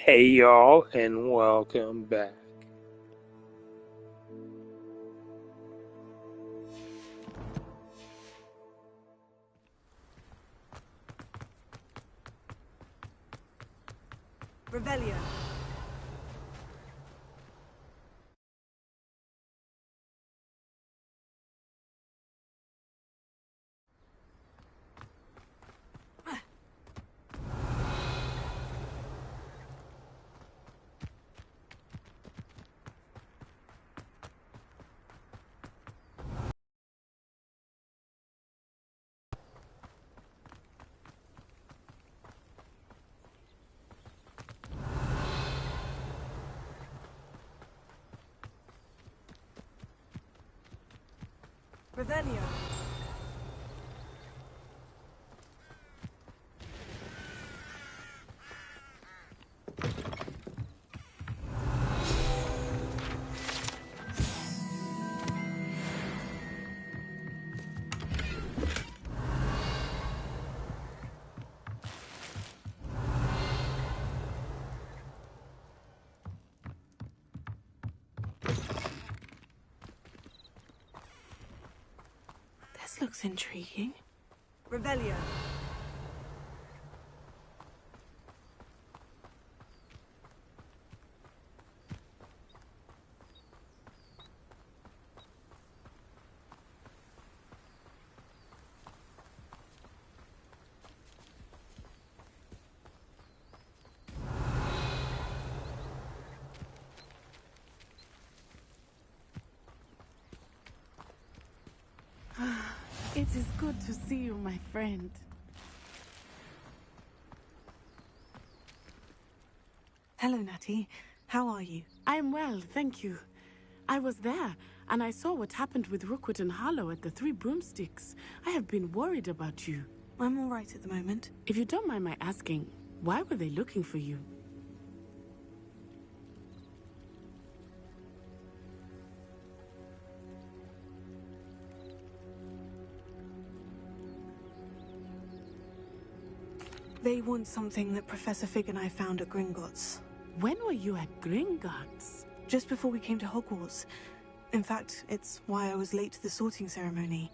Hey y'all, and welcome back. Revelio. Revelio. This looks intriguing. Revelio. It is good to see you, my friend. Hello, Natty. How are you? I'm well, thank you. I was there, and I saw what happened with Rookwood and Harlow at the Three Broomsticks. I have been worried about you. I'm all right at the moment. If you don't mind my asking, why were they looking for you? They want something that Professor Fig and I found at Gringotts. When were you at Gringotts? Just before we came to Hogwarts. In fact, it's why I was late to the sorting ceremony.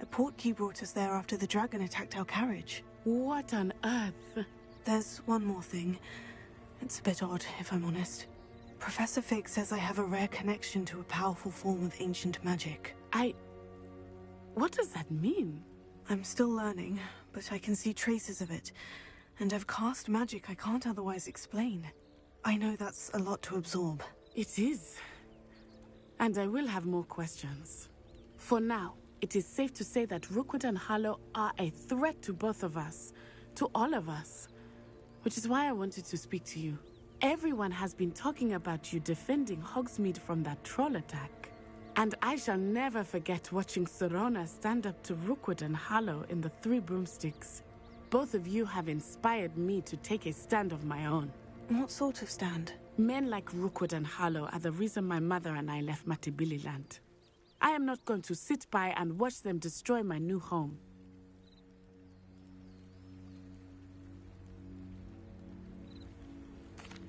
A portkey brought us there after the dragon attacked our carriage. What on earth? There's one more thing. It's a bit odd, if I'm honest. Professor Fig says I have a rare connection to a powerful form of ancient magic. What does that mean? I'm still learning, but I can see traces of it. And I've cast magic I can't otherwise explain. I know that's a lot to absorb. It is. And I will have more questions. For now, it is safe to say that Rookwood and Harlow are a threat to both of us. To all of us. Which is why I wanted to speak to you. Everyone has been talking about you defending Hogsmeade from that troll attack. And I shall never forget watching Serona stand up to Rookwood and Harlow in the Three Broomsticks. Both of you have inspired me to take a stand of my own. What sort of stand? Men like Rookwood and Harlow are the reason my mother and I left Matibili land. I am not going to sit by and watch them destroy my new home.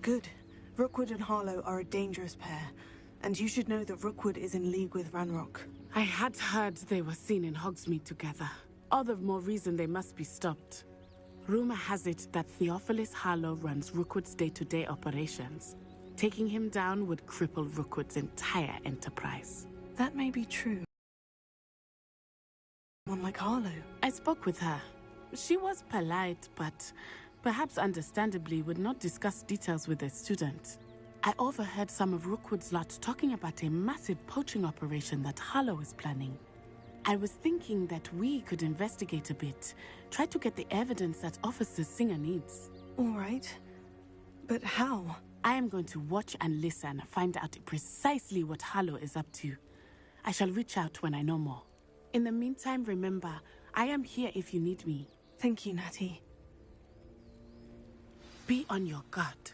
Good. Rookwood and Harlow are a dangerous pair. And you should know that Rookwood is in league with Ranrock. I had heard they were seen in Hogsmeade together. All the more reason they must be stopped. Rumor has it that Theophilus Harlow runs Rookwood's day-to-day operations. Taking him down would cripple Rookwood's entire enterprise. That may be true. One like Harlow. I spoke with her. She was polite, but perhaps understandably would not discuss details with a student. I overheard some of Rookwood's lot talking about a massive poaching operation that Harlow is planning. I was thinking that we could investigate a bit, try to get the evidence that Officer Singer needs. All right. But how? I am going to watch and listen, find out precisely what Harlow is up to. I shall reach out when I know more. In the meantime, remember, I am here if you need me. Thank you, Natty. Be on your guard.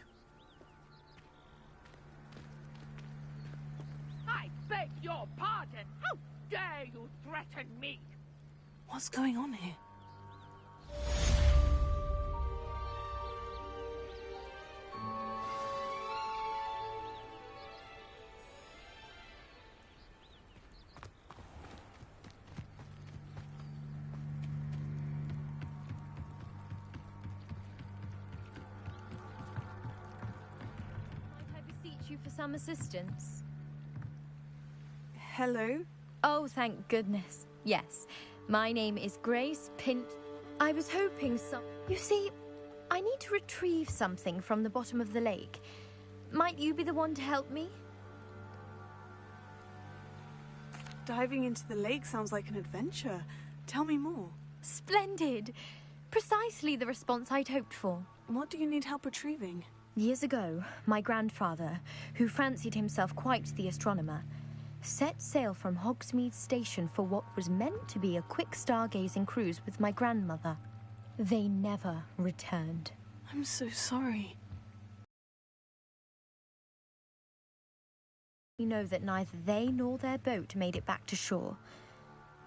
I beg your pardon. How dare you threaten me? What's going on here? get you for some assistance? Hello? Oh, thank goodness. Yes, my name is Grace Pinch. I was hoping some... You see, I need to retrieve something from the bottom of the lake. Might you be the one to help me? Diving into the lake sounds like an adventure. Tell me more. Splendid! Precisely the response I'd hoped for. What do you need help retrieving? Years ago, my grandfather, who fancied himself quite the astronomer, set sail from Hogsmeade station for what was meant to be a quick stargazing cruise with my grandmother. They never returned. I'm so sorry. We know that neither they nor their boat made it back to shore.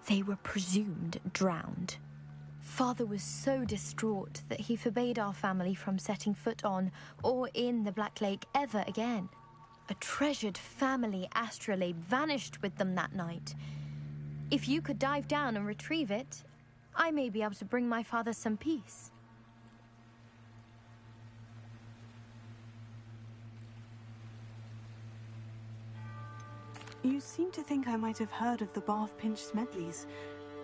They were presumed drowned. Father was so distraught that he forbade our family from setting foot on or in the Black Lake ever again. A treasured family astrolabe vanished with them that night. If you could dive down and retrieve it, I may be able to bring my father some peace. You seem to think I might have heard of the Bath Pinch Smedleys.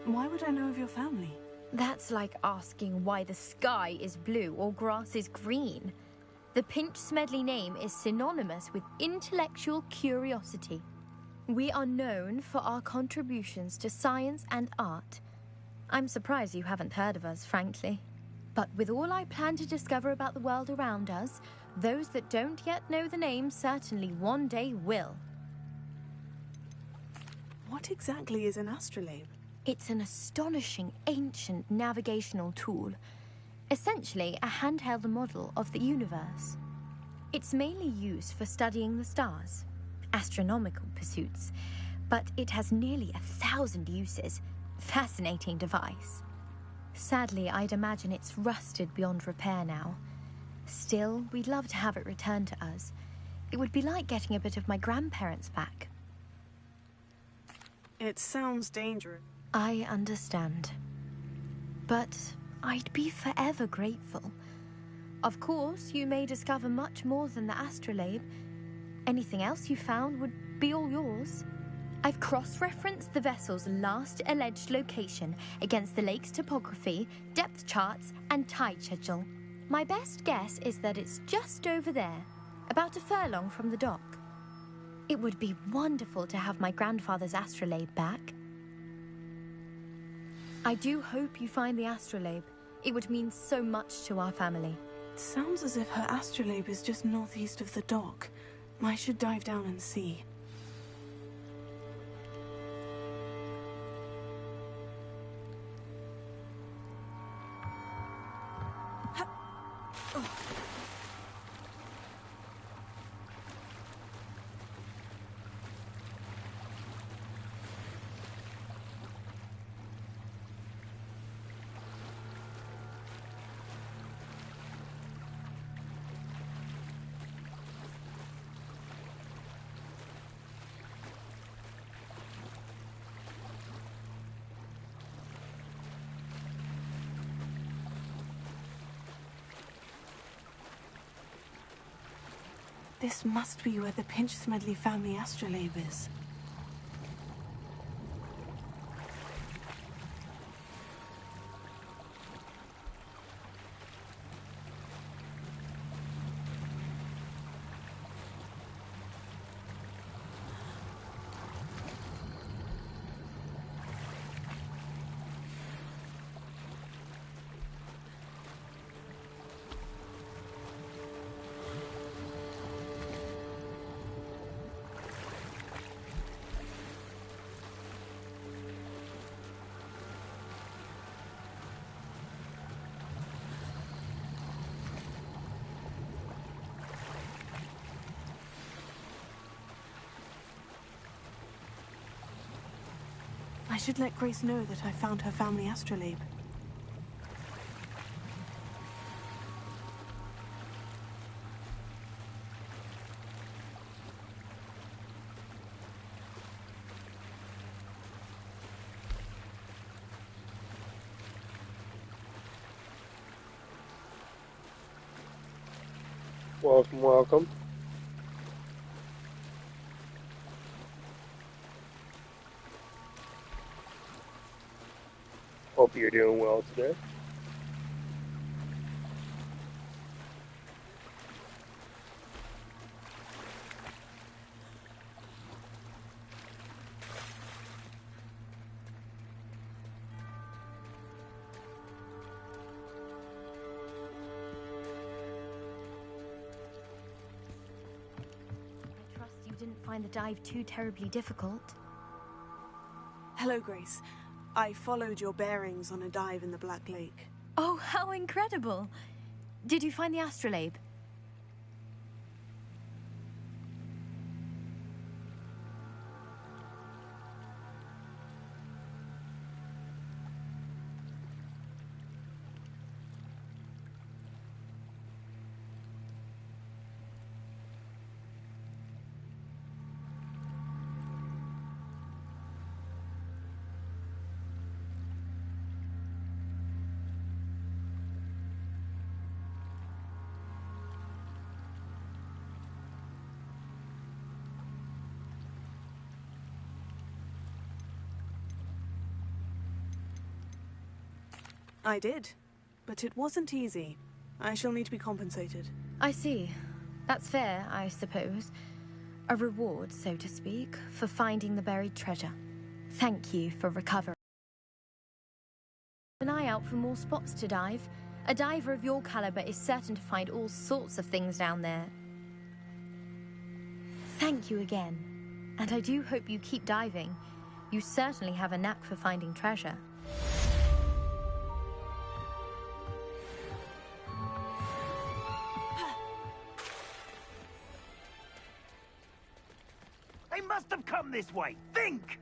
Why would I know of your family? That's like asking why the sky is blue or grass is green. The Pinch Smedley name is synonymous with intellectual curiosity. We are known for our contributions to science and art. I'm surprised you haven't heard of us, frankly. But with all I plan to discover about the world around us, those that don't yet know the name certainly one day will. What exactly is an astrolabe? It's an astonishing ancient navigational tool. Essentially, a handheld model of the universe. It's mainly used for studying the stars, astronomical pursuits, but it has nearly 1,000 uses. Fascinating device. Sadly, I'd imagine it's rusted beyond repair now. Still, we'd love to have it returned to us. It would be like getting a bit of my grandparents back. It sounds dangerous. I understand. But I'd be forever grateful. Of course, you may discover much more than the astrolabe. Anything else you found would be all yours. I've cross-referenced the vessel's last alleged location against the lake's topography, depth charts, and tide schedule. My best guess is that it's just over there, about a furlong from the dock. It would be wonderful to have my grandfather's astrolabe back. I do hope you find the astrolabe. It would mean so much to our family. It sounds as if her astrolabe is just northeast of the dock. I should dive down and see. This must be where the Pinch Smedley family astrolabe is. I should let Grace know that I found her family astrolabe. Welcome, welcome. hope you're doing well today. I trust you didn't find the dive too terribly difficult. Hello, Grace. I followed your bearings on a dive in the Black Lake. Oh, how incredible! Did you find the astrolabe? I did, but it wasn't easy. I shall need to be compensated. I see. That's fair, I suppose. A reward, so to speak, for finding the buried treasure. Thank you for recovering. Keep an eye out for more spots to dive. A diver of your caliber is certain to find all sorts of things down there. Thank you again. And I do hope you keep diving. You certainly have a knack for finding treasure. They must have come this way. Think!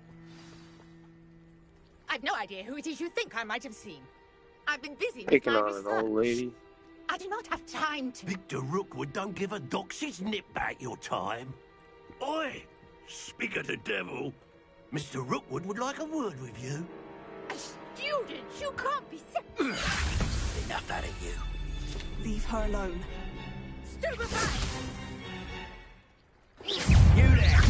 I've no idea who it is you think I might have seen. I've been busy with Picking my on research. an old lady. I do not have time to... Victor Rookwood don't give a doxy's nip back your time. Oi! Speak of the devil. Mr. Rookwood would like a word with you. A student? You can't be... Enough out of you. Leave her alone. Stupefy! You there!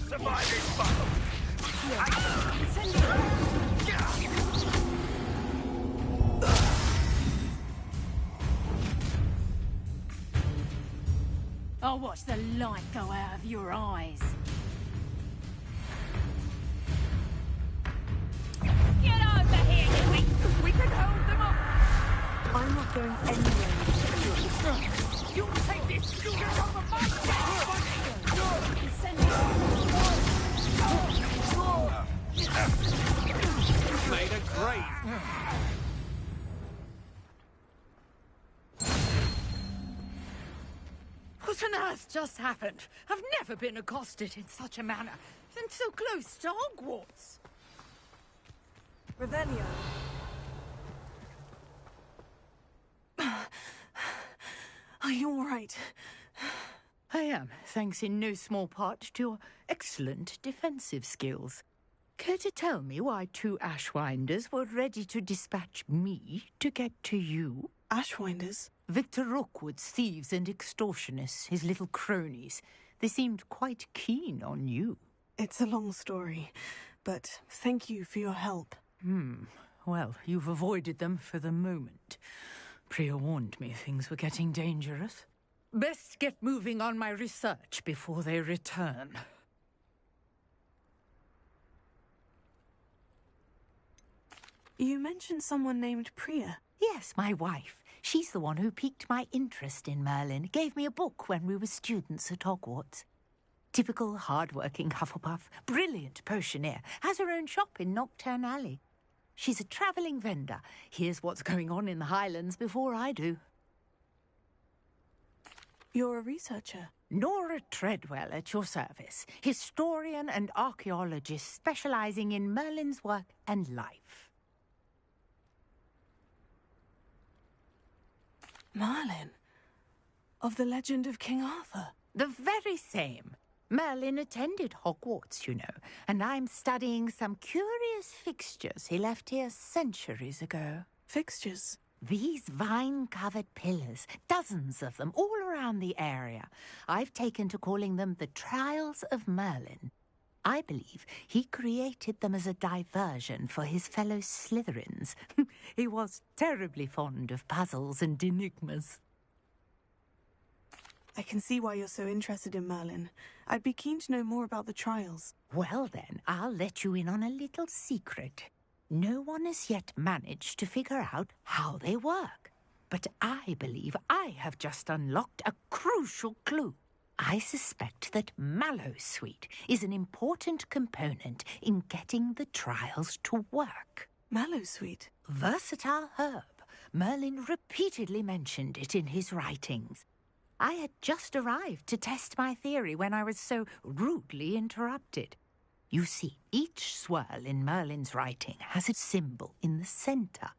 Survive this battle! I'll watch the light go out of your eyes. Get over here, you... We can hold them off! I'm not going anywhere. You take this! Get over my Made a great... What on earth just happened? I've never been accosted in such a manner. And so close to Hogwarts. Revelio. Are you all right? I am, thanks in no small part to your excellent defensive skills. Care to tell me why two Ashwinders were ready to dispatch me to get to you? Ashwinders? Victor Rookwood's thieves and extortionists, his little cronies. They seemed quite keen on you. It's a long story, but thank you for your help. Well, you've avoided them for the moment. Priya warned me things were getting dangerous. Best get moving on my research before they return. You mentioned someone named Priya. Yes, my wife. She's the one who piqued my interest in Merlin, gave me a book when we were students at Hogwarts. Typical hard-working Hufflepuff, brilliant potioneer, has her own shop in Knockturn Alley. She's a travelling vendor. Hears what's going on in the Highlands before I do. You're a researcher. Nora Treadwell at your service, historian and archaeologist specialising in Merlin's work and life. Merlin? Of the legend of King Arthur? The very same. Merlin attended Hogwarts, you know, and I'm studying some curious fixtures he left here centuries ago. Fixtures? These vine-covered pillars, dozens of them, all around the area. I've taken to calling them the Trials of Merlin. I believe he created them as a diversion for his fellow Slytherins. He was terribly fond of puzzles and enigmas. I can see why you're so interested in Merlin. I'd be keen to know more about the trials. Well then, I'll let you in on a little secret. No one has yet managed to figure out how they work. But I believe I have just unlocked a crucial clue. I suspect that Mallowsweet is an important component in getting the trials to work. Mallowsweet? Versatile herb. Merlin repeatedly mentioned it in his writings. I had just arrived to test my theory when I was so rudely interrupted. You see, each swirl in Merlin's writing has a symbol in the center.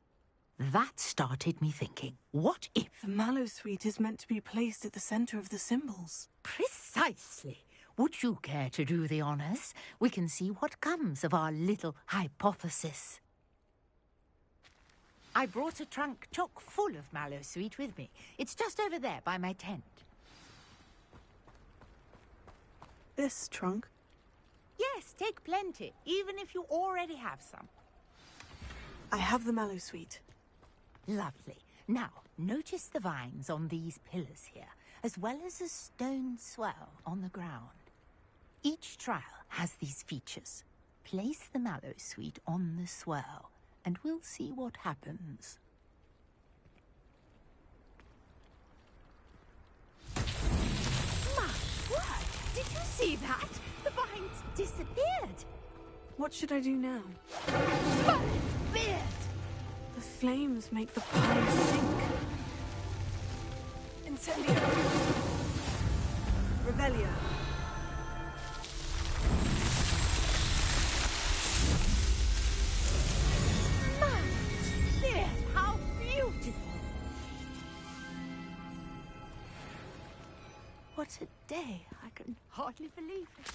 That started me thinking, what if... The Mallowsweet is meant to be placed at the center of the symbols. Precisely. Would you care to do the honors? We can see what comes of our little hypothesis. I brought a trunk chock full of Mallowsweet with me. It's just over there by my tent. This trunk? Yes, take plenty, even if you already have some. I have the Mallowsweet. Lovely. Now, notice the vines on these pillars here, as well as a stone swell on the ground. Each trial has these features. Place the Mallowsweet on the swirl, and we'll see what happens. My word! Did you see that? The vines disappeared. What should I do now? Merlin's beard! The flames make the pine sink. Incendio. Revelio. Merlin's beard! How beautiful! What a day. I can hardly believe it.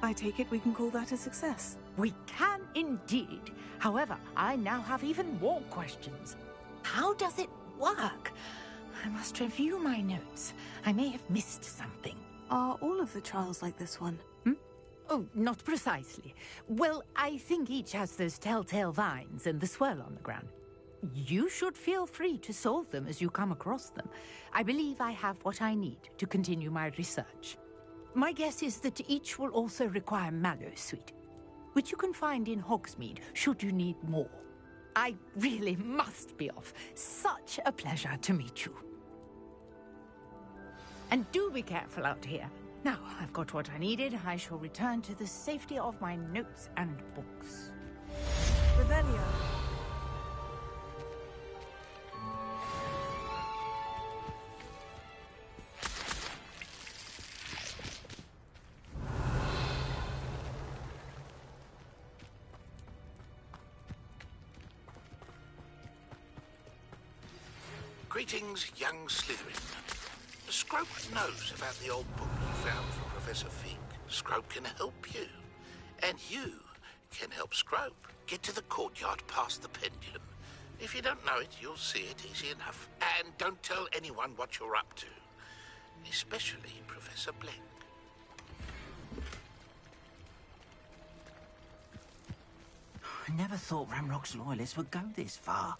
I take it we can call that a success. We can indeed. However, I now have even more questions. How does it work? I must review my notes. I may have missed something. Are all of the trials like this one? Oh, not precisely. Well, I think each has those telltale vines and the swirl on the ground. You should feel free to solve them as you come across them. I believe I have what I need to continue my research. My guess is that each will also require Mallowsweet, which you can find in Hogsmeade should you need more. I really must be off. Such a pleasure to meet you. And do be careful out here. Now I've got what I needed. I shall return to the safety of my notes and books. Revelio. Greetings, young Slytherin. Scrope knows about the old book you found for Professor Fig. Scrope can help you. And you can help Scrope get to the courtyard past the pendulum. If you don't know it, you'll see it easy enough. And don't tell anyone what you're up to. Especially Professor Blank. I never thought Ramrock's loyalists would go this far.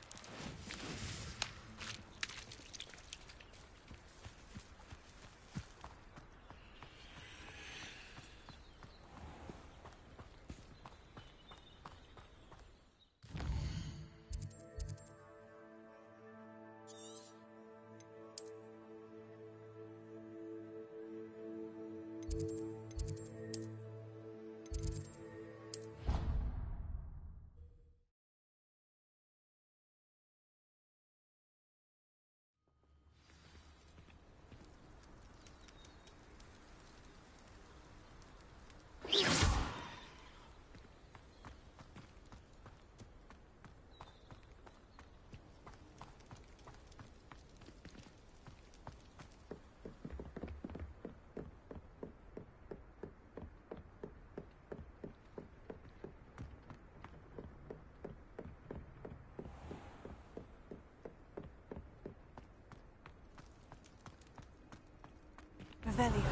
Revelio.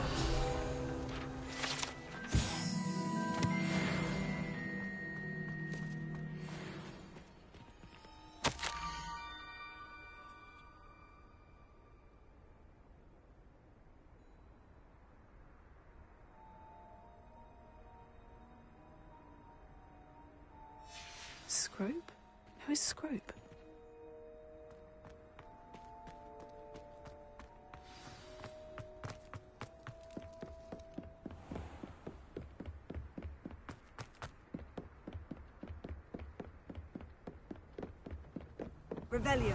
Scrope? Who is Scrope? Revelio.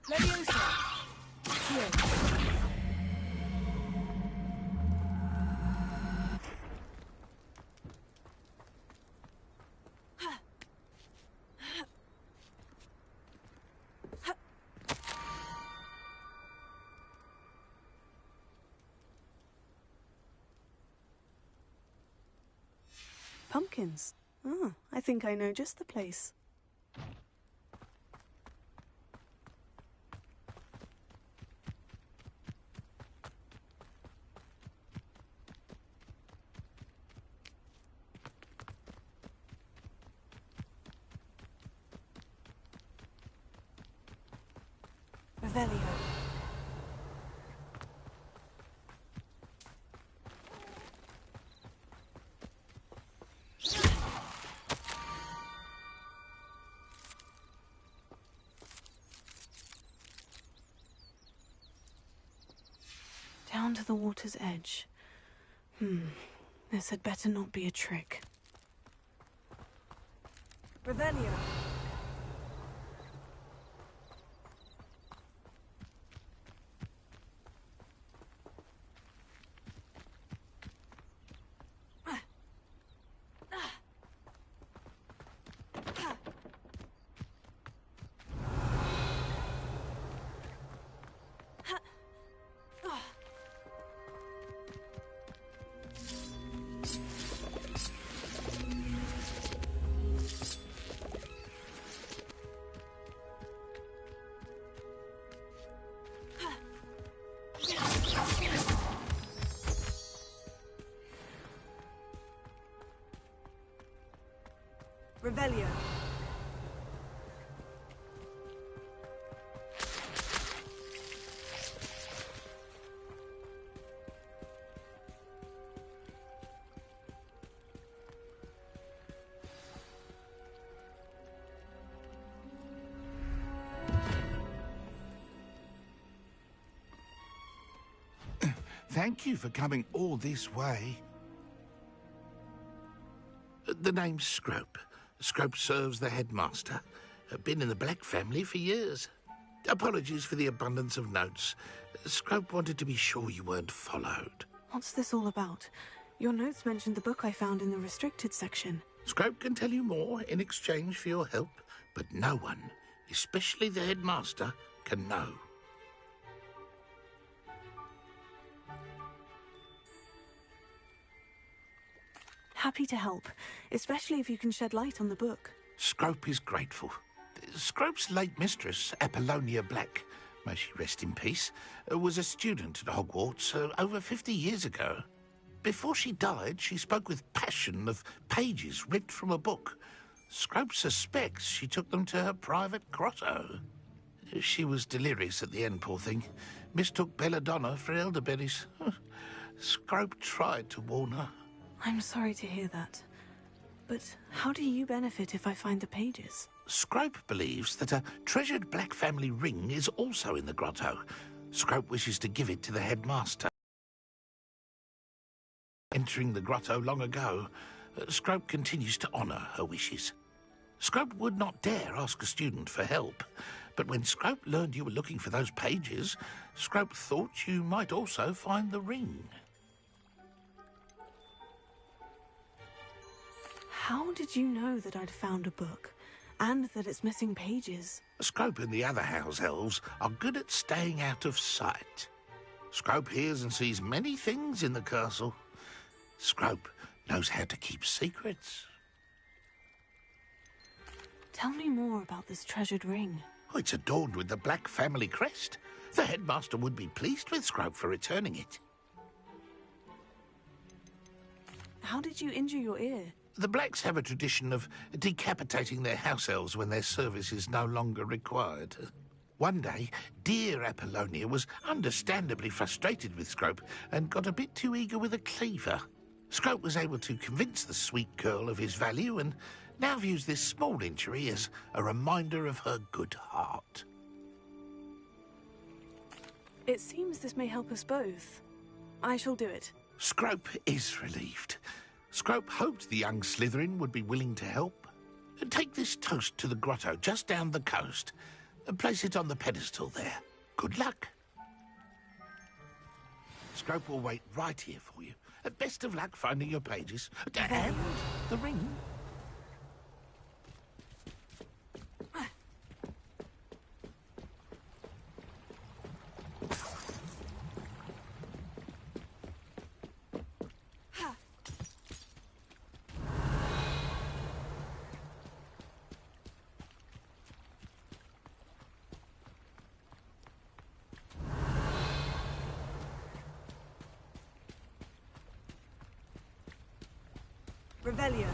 Leviosa. Here. Pumpkins. Oh, I think I know just the place. Revelio. Down to the water's edge. This had better not be a trick. Revelio. Revelio. Thank you for coming all this way. The name's Scrope. Scrope serves the headmaster. Been in the Black family for years. Apologies for the abundance of notes. Scrope wanted to be sure you weren't followed. What's this all about? Your notes mentioned the book I found in the restricted section. Scrope can tell you more in exchange for your help, but no one, especially the headmaster, can know. Happy to help, especially if you can shed light on the book. Scrope is grateful. Scrope's late mistress, Apollonia Black, may she rest in peace, was a student at Hogwarts over 50 years ago. Before she died, she spoke with passion of pages ripped from a book. Scrope suspects she took them to her private grotto. She was delirious at the end, poor thing. Mistook belladonna for elderberries. Scrope tried to warn her. I'm sorry to hear that. But how do you benefit if I find the pages? Scrope believes that a treasured Black family ring is also in the grotto. Scrope wishes to give it to the headmaster. Entering the grotto long ago, Scrope continues to honour her wishes. Scrope would not dare ask a student for help, but when Scrope learned you were looking for those pages, Scrope thought you might also find the ring. How did you know that I'd found a book, and that it's missing pages? Scrope and the other house elves are good at staying out of sight. Scrope hears and sees many things in the castle. Scrope knows how to keep secrets. Tell me more about this treasured ring. Oh, it's adorned with the Black family crest. The headmaster would be pleased with Scrope for returning it. How did you injure your ear? The Blacks have a tradition of decapitating their house elves when their service is no longer required. One day, dear Apollonia was understandably frustrated with Scrope and got a bit too eager with a cleaver. Scrope was able to convince the sweet girl of his value and now views this small injury as a reminder of her good heart. It seems this may help us both. I shall do it. Scrope is relieved. Scrope hoped the young Slytherin would be willing to help. Take this toast to the grotto just down the coast and place it on the pedestal there. Good luck. Scrope will wait right here for you. Best of luck finding your pages. And the ring. Revelio.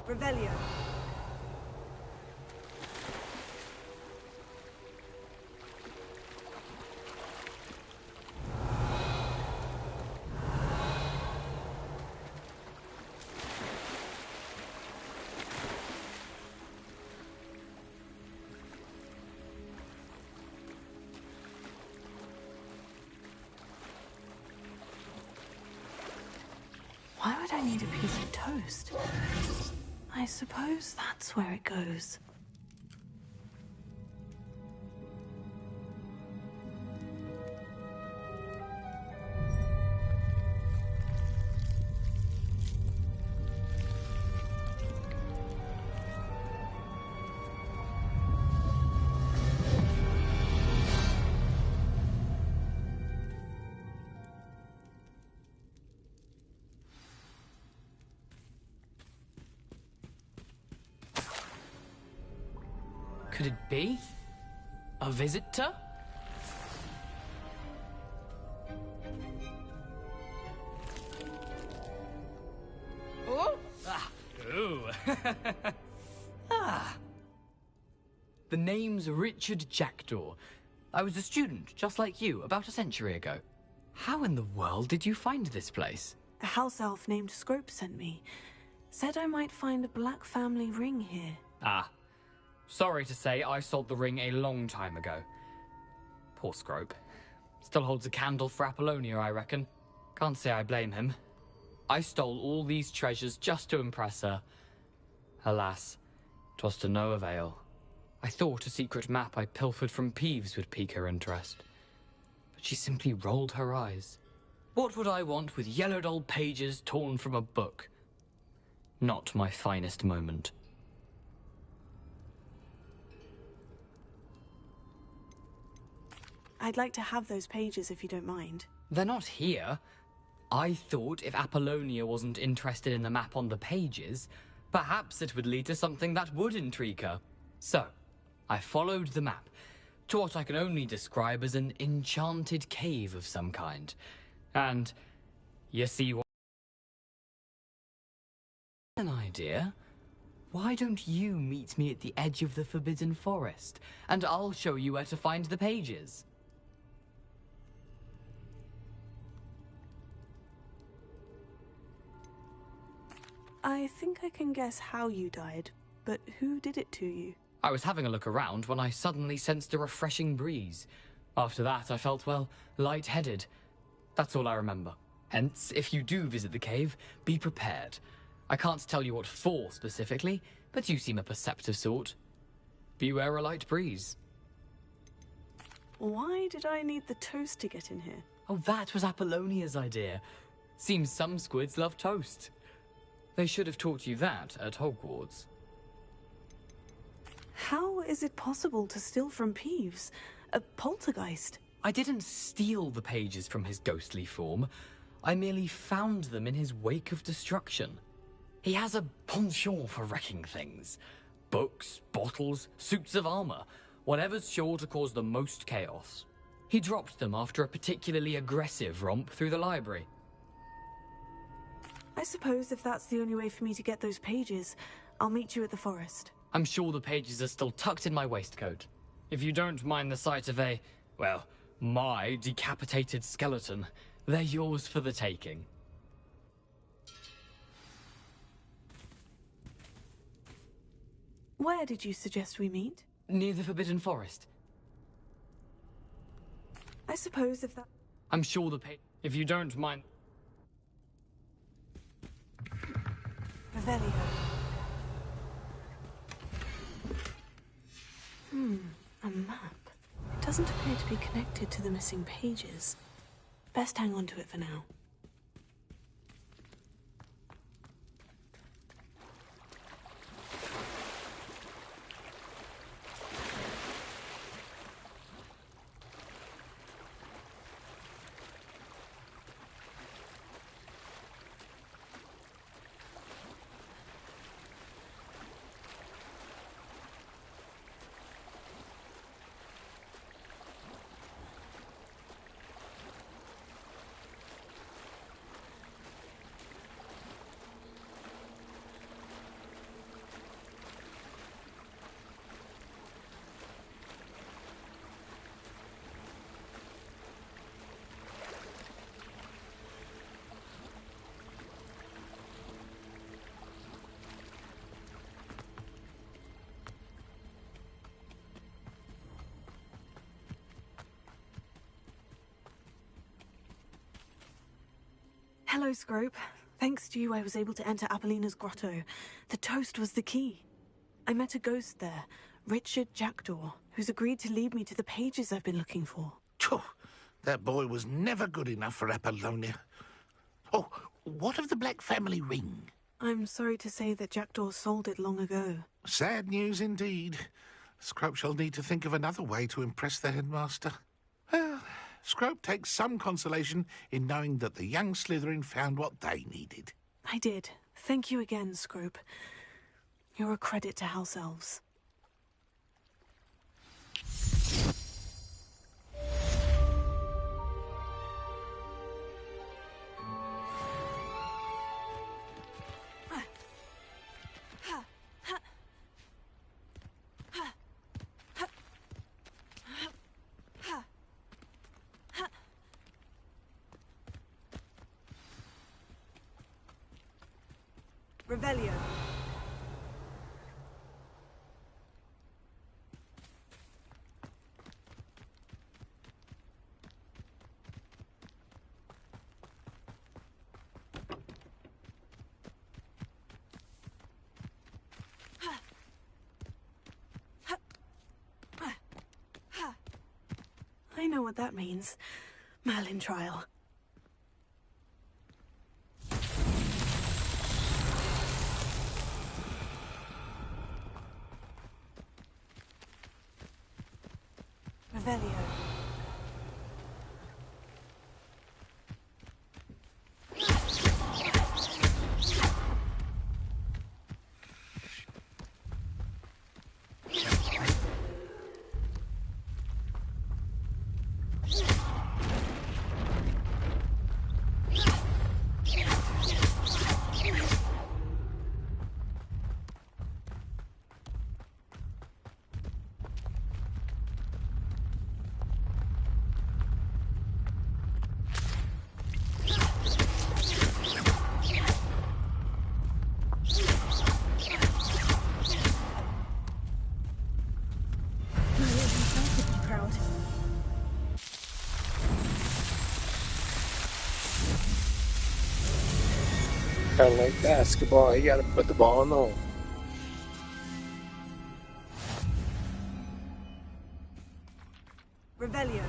Revelio. Why would I need a piece of toast? I suppose that's where it goes. Could it be? A visitor? Oh! Ah! Ooh! Ah! The name's Richard Jackdaw. I was a student, just like you, about a century ago. How in the world did you find this place? A house elf named Scrope sent me. Said I might find a black family ring here. Ah. Sorry to say, I sold the ring a long time ago. Poor Scrope. Still holds a candle for Apollonia, I reckon. Can't say I blame him. I stole all these treasures just to impress her. Alas, 'twas to no avail. I thought a secret map I pilfered from Peeves would pique her interest. But she simply rolled her eyes. What would I want with yellowed old pages torn from a book? Not my finest moment. I'd like to have those pages if you don't mind. They're not here. I thought if Apollonia wasn't interested in the map on the pages, perhaps it would lead to something that would intrigue her. So, I followed the map to what I can only describe as an enchanted cave of some kind. And, you see what? An idea? Why don't you meet me at the edge of the Forbidden Forest, and I'll show you where to find the pages? I think I can guess how you died, but who did it to you? I was having a look around when I suddenly sensed a refreshing breeze. After that, I felt, well, lightheaded. That's all I remember. Hence, if you do visit the cave, be prepared. I can't tell you what for specifically, but you seem a perceptive sort. Beware a light breeze. Why did I need the toast to get in here? Oh, that was Apollonia's idea. Seems some squids love toast. They should have taught you that at Hogwarts. How is it possible to steal from Peeves? A poltergeist? I didn't steal the pages from his ghostly form. I merely found them in his wake of destruction. He has a penchant for wrecking things. Books, bottles, suits of armor, whatever's sure to cause the most chaos. He dropped them after a particularly aggressive romp through the library. I suppose if that's the only way for me to get those pages, I'll meet you at the forest. I'm sure the pages are still tucked in my waistcoat. If you don't mind the sight of a, well, my decapitated skeleton, they're yours for the taking. Where did you suggest we meet? Near the Forbidden Forest. I suppose if that... I'm sure if you don't mind... Revelio. A map. It doesn't appear to be connected to the missing pages. Best hang on to it for now. Hello, Scrope. Thanks to you, I was able to enter Apollina's grotto. The toast was the key. I met a ghost there, Richard Jackdaw, who's agreed to lead me to the pages I've been looking for. Phew, that boy was never good enough for Apollonia. Oh, what of the Black family ring? I'm sorry to say that Jackdaw sold it long ago. Sad news indeed. Scrope shall need to think of another way to impress the headmaster. Well, Scrope takes some consolation in knowing that the young Slytherin found what they needed. I did. Thank you again, Scrope. You're a credit to House Elves. Revelio. I know what that means. Merlin trial. Revelio. crowd. Kind of like basketball, you gotta put the ball in the hole. Revelio.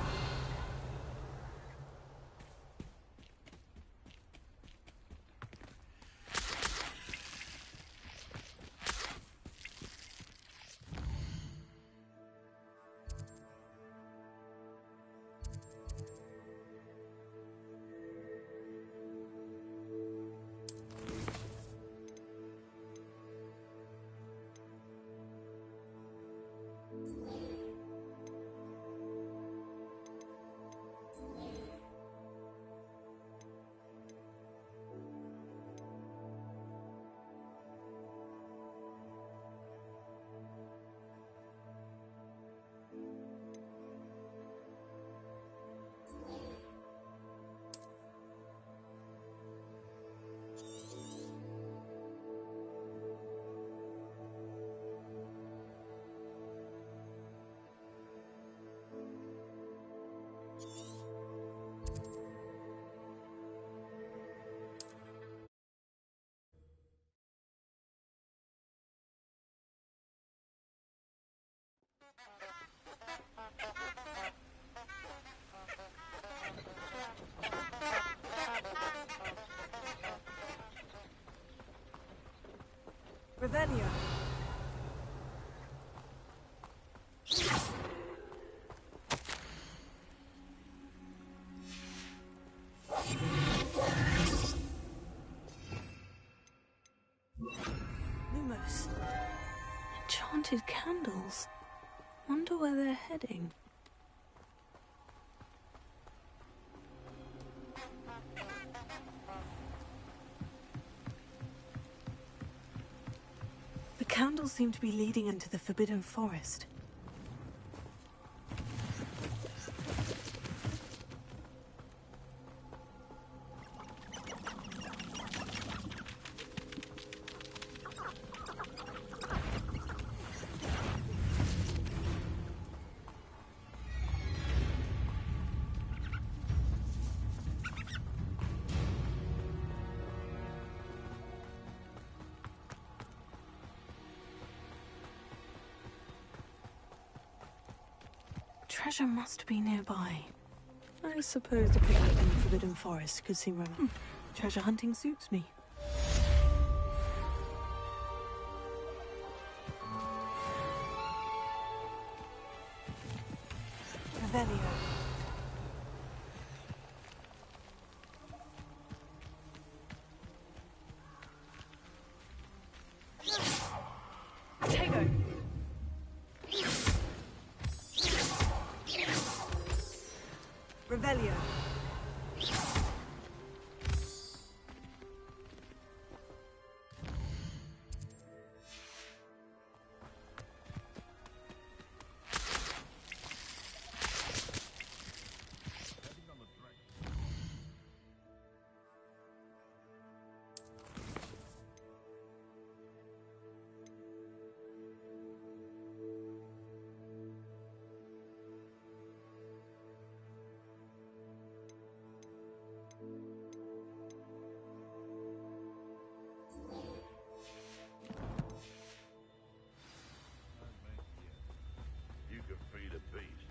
Revelio. Lumos. Enchanted candles. Wonder where they're heading. The candles seem to be leading into the Forbidden Forest. Treasure must be nearby. I suppose a picnic in the Forbidden Forest could seem romantic. Treasure hunting suits me. Revelio. Tego. Revelio.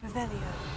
Revelio.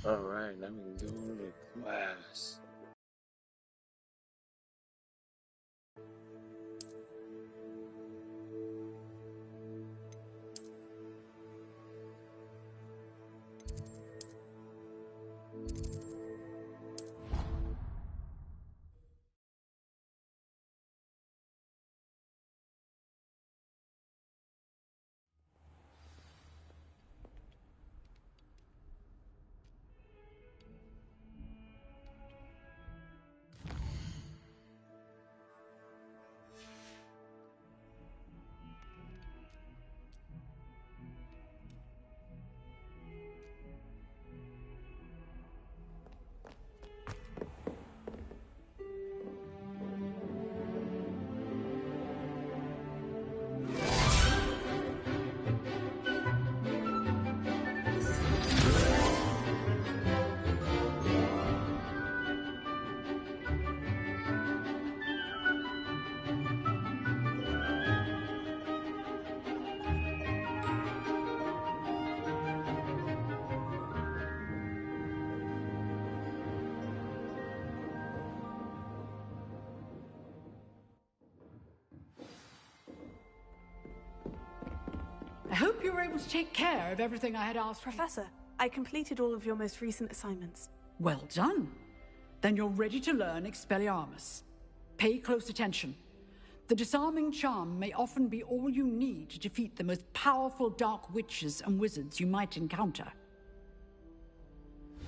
Alright, let me do the class. I hope you were able to take care of everything I had asked for. Professor, I completed all of your most recent assignments. Well done. Then you're ready to learn Expelliarmus. Pay close attention. The disarming charm may often be all you need to defeat the most powerful dark witches and wizards you might encounter.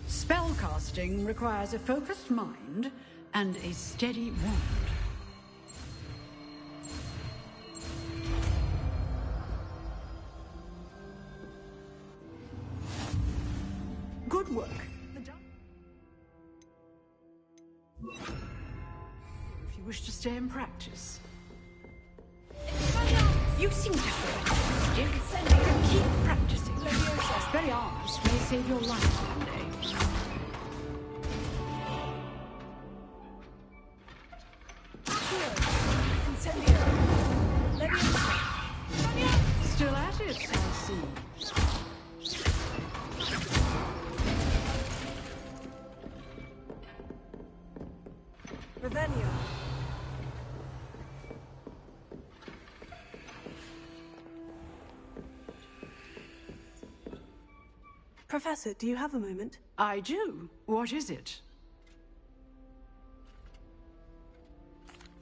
Spellcasting requires a focused mind and a steady wand. Good work. If you wish to stay in practice. You seem to have it. Keep practicing. Expelliarmus may save your life one day. Still at it, I see. Revelio. Professor, do you have a moment? I do. What is it?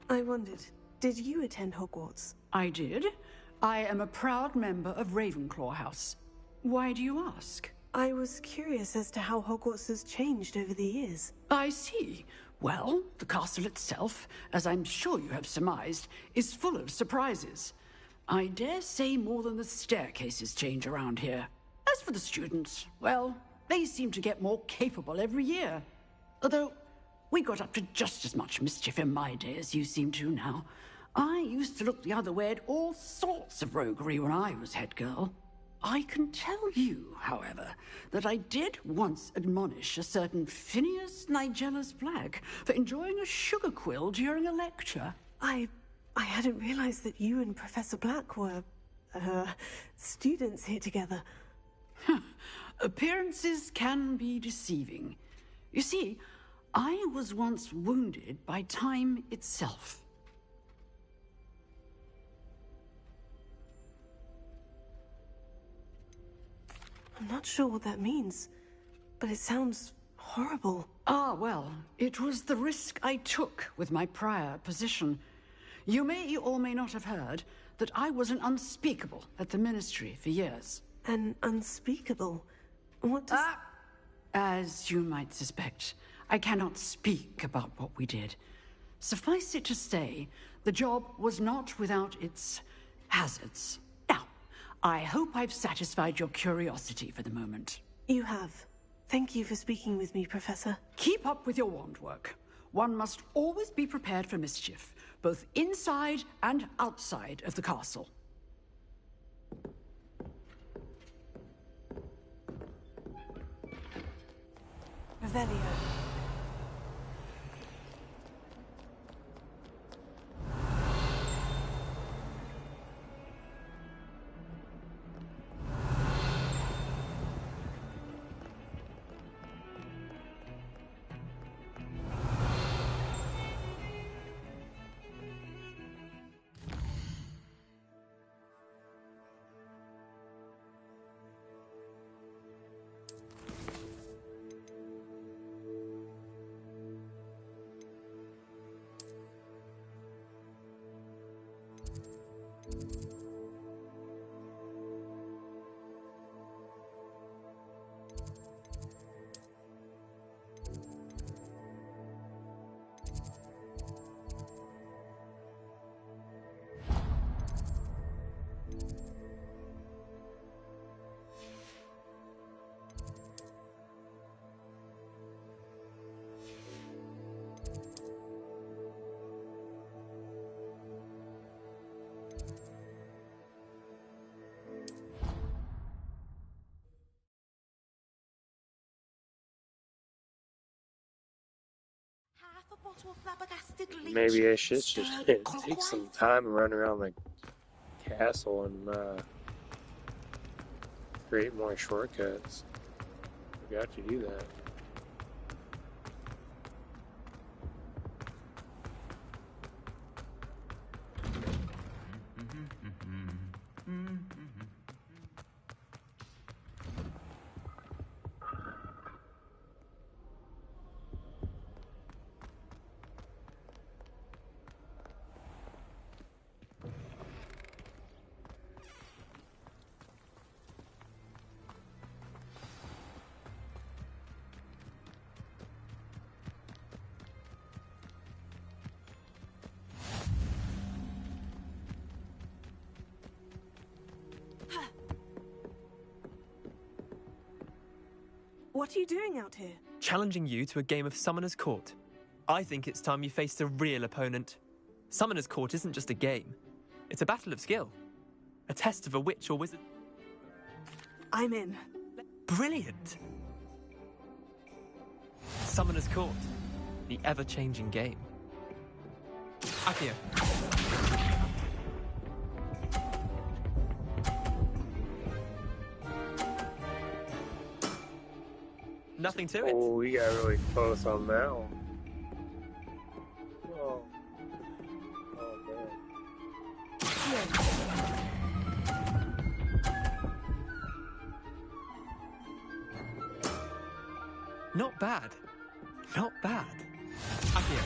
I wondered, did you attend Hogwarts? I did. I am a proud member of Ravenclaw House. Why do you ask? I was curious as to how Hogwarts has changed over the years. I see. Well, the castle itself, as I'm sure you have surmised, is full of surprises. I dare say more than the staircases change around here. As for the students, well, they seem to get more capable every year. Although, we got up to just as much mischief in my day as you seem to now. I used to look the other way at all sorts of roguery when I was head girl. I can tell you, however, that I did once admonish a certain Phineas Nigellus Black for enjoying a sugar quill during a lecture. I hadn't realized that you and Professor Black were, students here together. Appearances can be deceiving. You see, I was once wounded by time itself. I'm not sure what that means, but it sounds horrible. Ah, well, it was the risk I took with my prior position. You may or may not have heard that I was an unspeakable at the Ministry for years. An unspeakable? What does... As you might suspect, I cannot speak about what we did. Suffice it to say, the job was not without its hazards. Now, I hope I've satisfied your curiosity for the moment. You have. Thank you for speaking with me, Professor. Keep up with your wand work. One must always be prepared for mischief, both inside and outside of the castle. Revelio. Maybe I should just take some time and run around the castle and create more shortcuts. Forgot to do that. What are you doing out here? Challenging you to a game of Summoner's Court. I think it's time you faced a real opponent. Summoner's Court isn't just a game. It's a battle of skill. A test of a witch or wizard. I'm in. Brilliant! Summoner's Court. The ever-changing game. Accio. Nothing to it. Oh, we got really close on that one. Oh, man. Not bad. Not bad. Accio.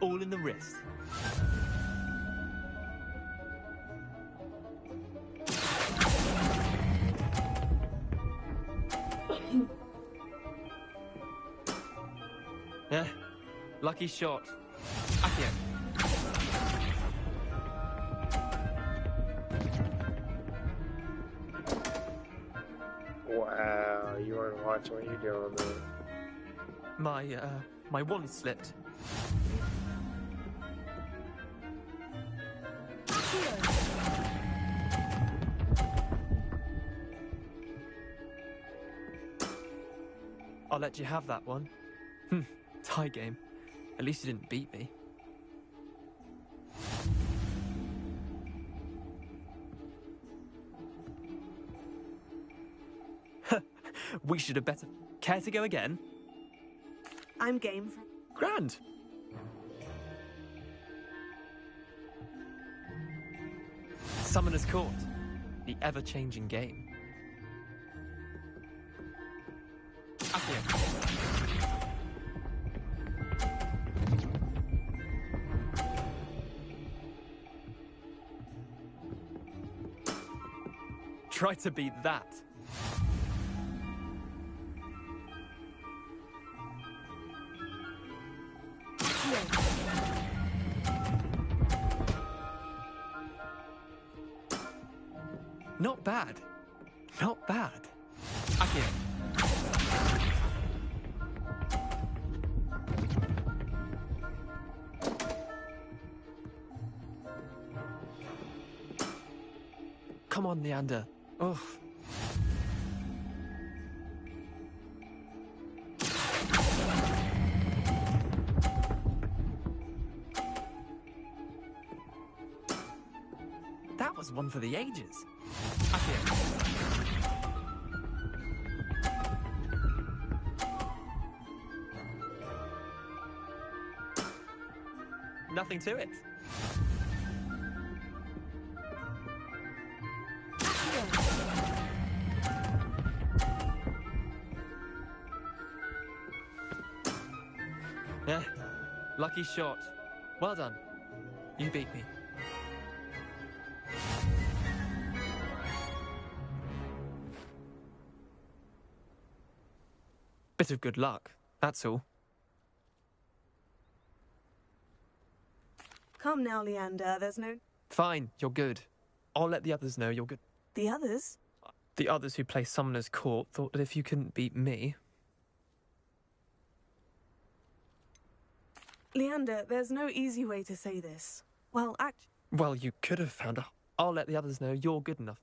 All in the wrist. Yeah, lucky shot. Accio. Wow, you weren't watching what you're doing there. My wand slipped. I'll let you have that one. Tie game. At least you didn't beat me. We should have better. Care to go again? I'm game. Grand. Summoner's Court. The ever-changing game. Accio. Try to beat that. Not bad. Not bad. Accio. Come on, Leander. Oh. That was one for the ages. Accio. Nothing to it. Yeah, lucky shot. Well done. You beat me. Bit of good luck, that's all. Come now, Leander, there's no... Fine, you're good. I'll let the others know you're good. The others? The others who play Summoner's Court thought that if you couldn't beat me... Leander, there's no easy way to say this. Well, Well, you could have found I'll let the others know you're good enough.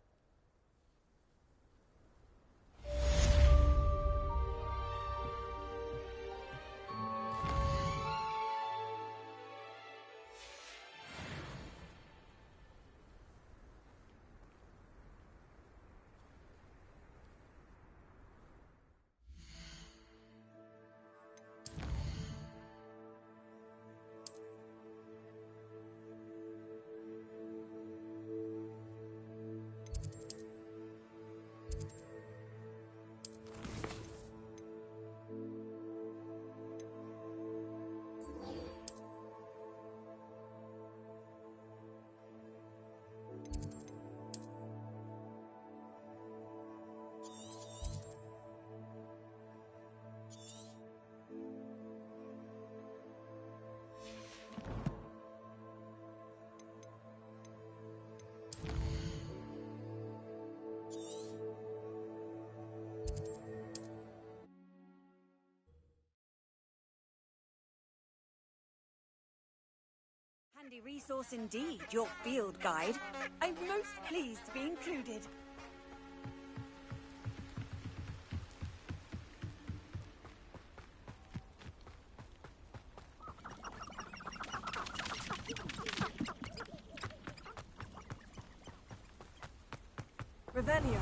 Handy resource indeed, your field guide. I'm most pleased to be included. Revelio.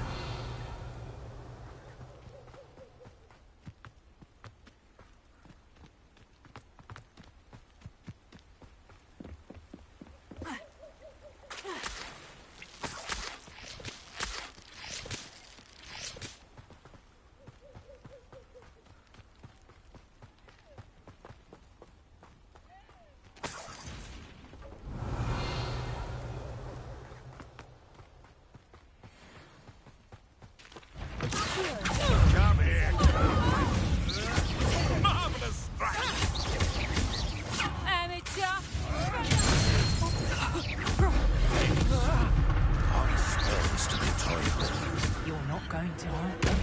Come here. Marvelous strike. Amateur. Our spells to be toyed with. You're not going to like them.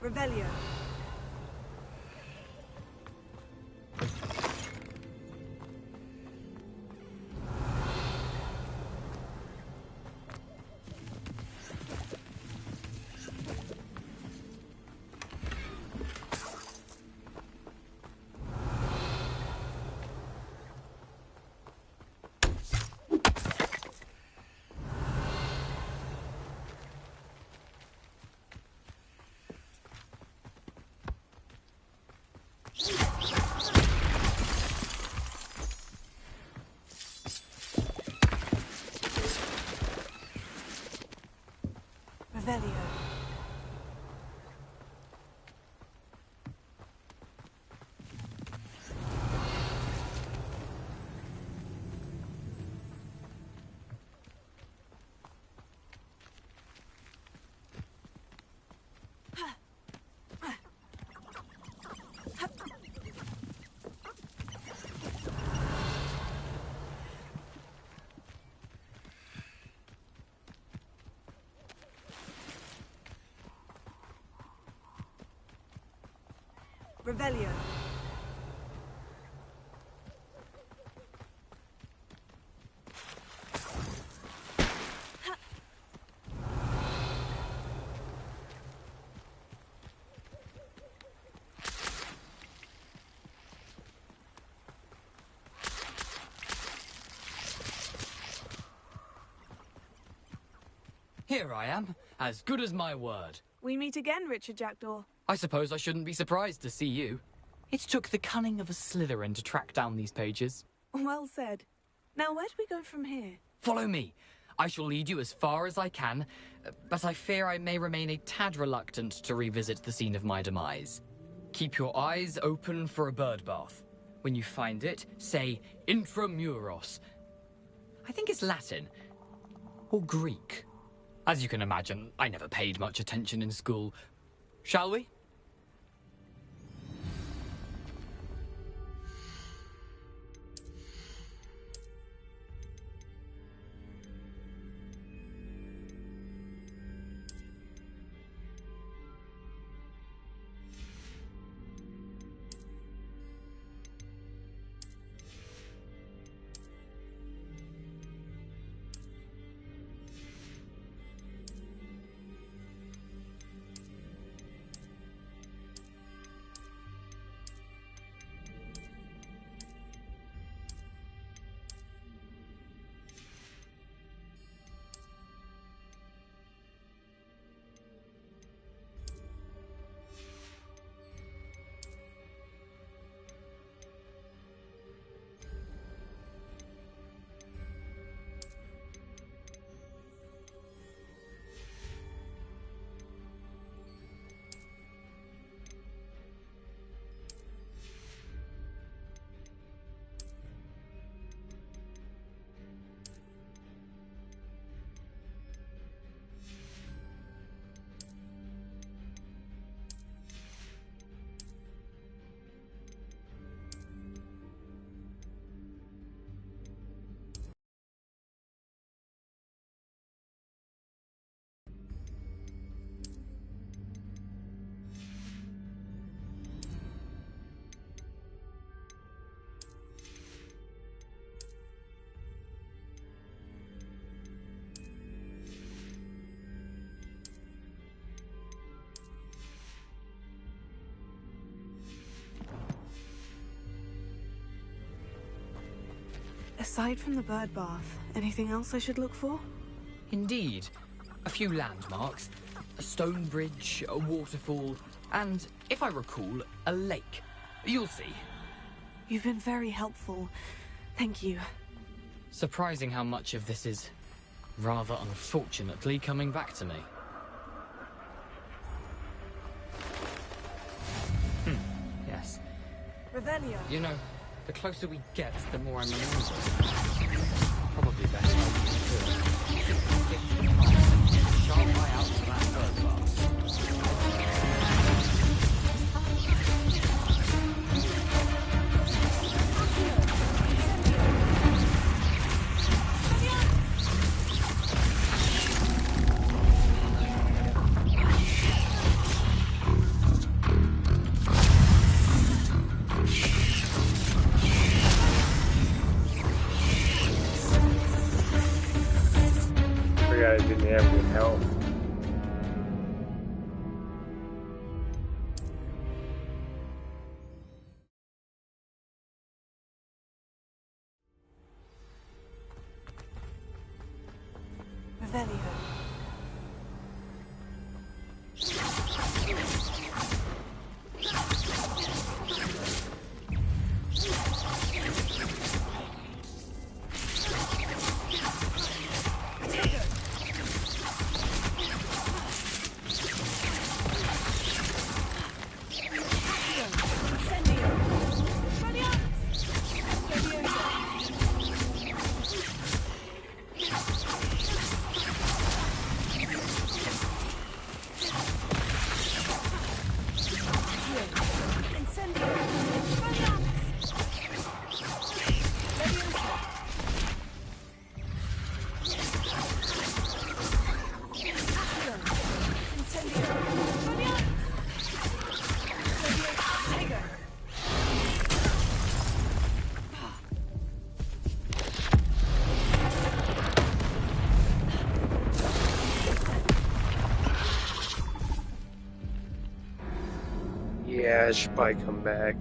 Revelio. Revelio. Revelio. Here I am, as good as my word. We meet again, Richard Jackdaw. I suppose I shouldn't be surprised to see you. It took the cunning of a Slytherin to track down these pages. Well said. Now, where do we go from here? Follow me. I shall lead you as far as I can, but I fear I may remain a tad reluctant to revisit the scene of my demise. Keep your eyes open for a bird bath. When you find it, say intramuros. I think it's Latin. Or Greek. As you can imagine, I never paid much attention in school. Shall we? Aside from the bird bath, anything else I should look for? Indeed. A few landmarks. A stone bridge, a waterfall, and, if I recall, a lake. You'll see. You've been very helpful. Thank you. Surprising how much of this is, rather unfortunately, coming back to me. Yes. Revelio. You know, the closer we get, the more I'm remembering. Probably best I sharp eye out for that bird bath. I didn't have good health. Revelio. Yeah, I should probably come back.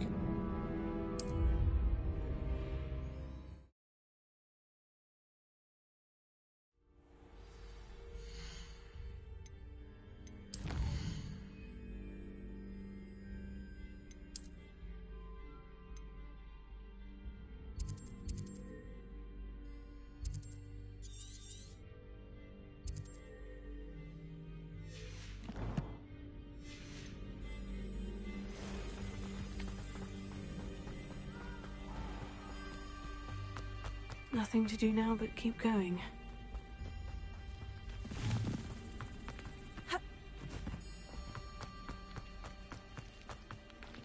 Nothing to do now but keep going.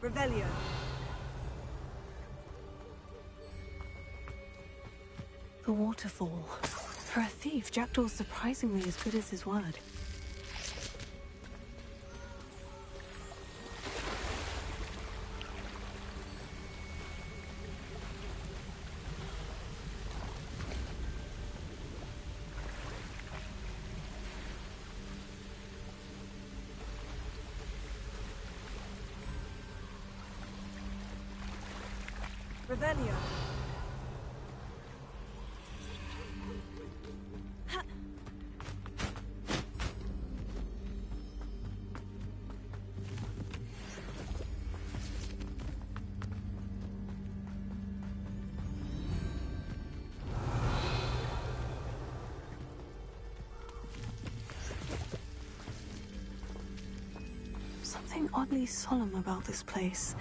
Revelio. The waterfall. For a thief, Jackdaw's surprisingly as good as his word. Revelio. Something oddly solemn about this place.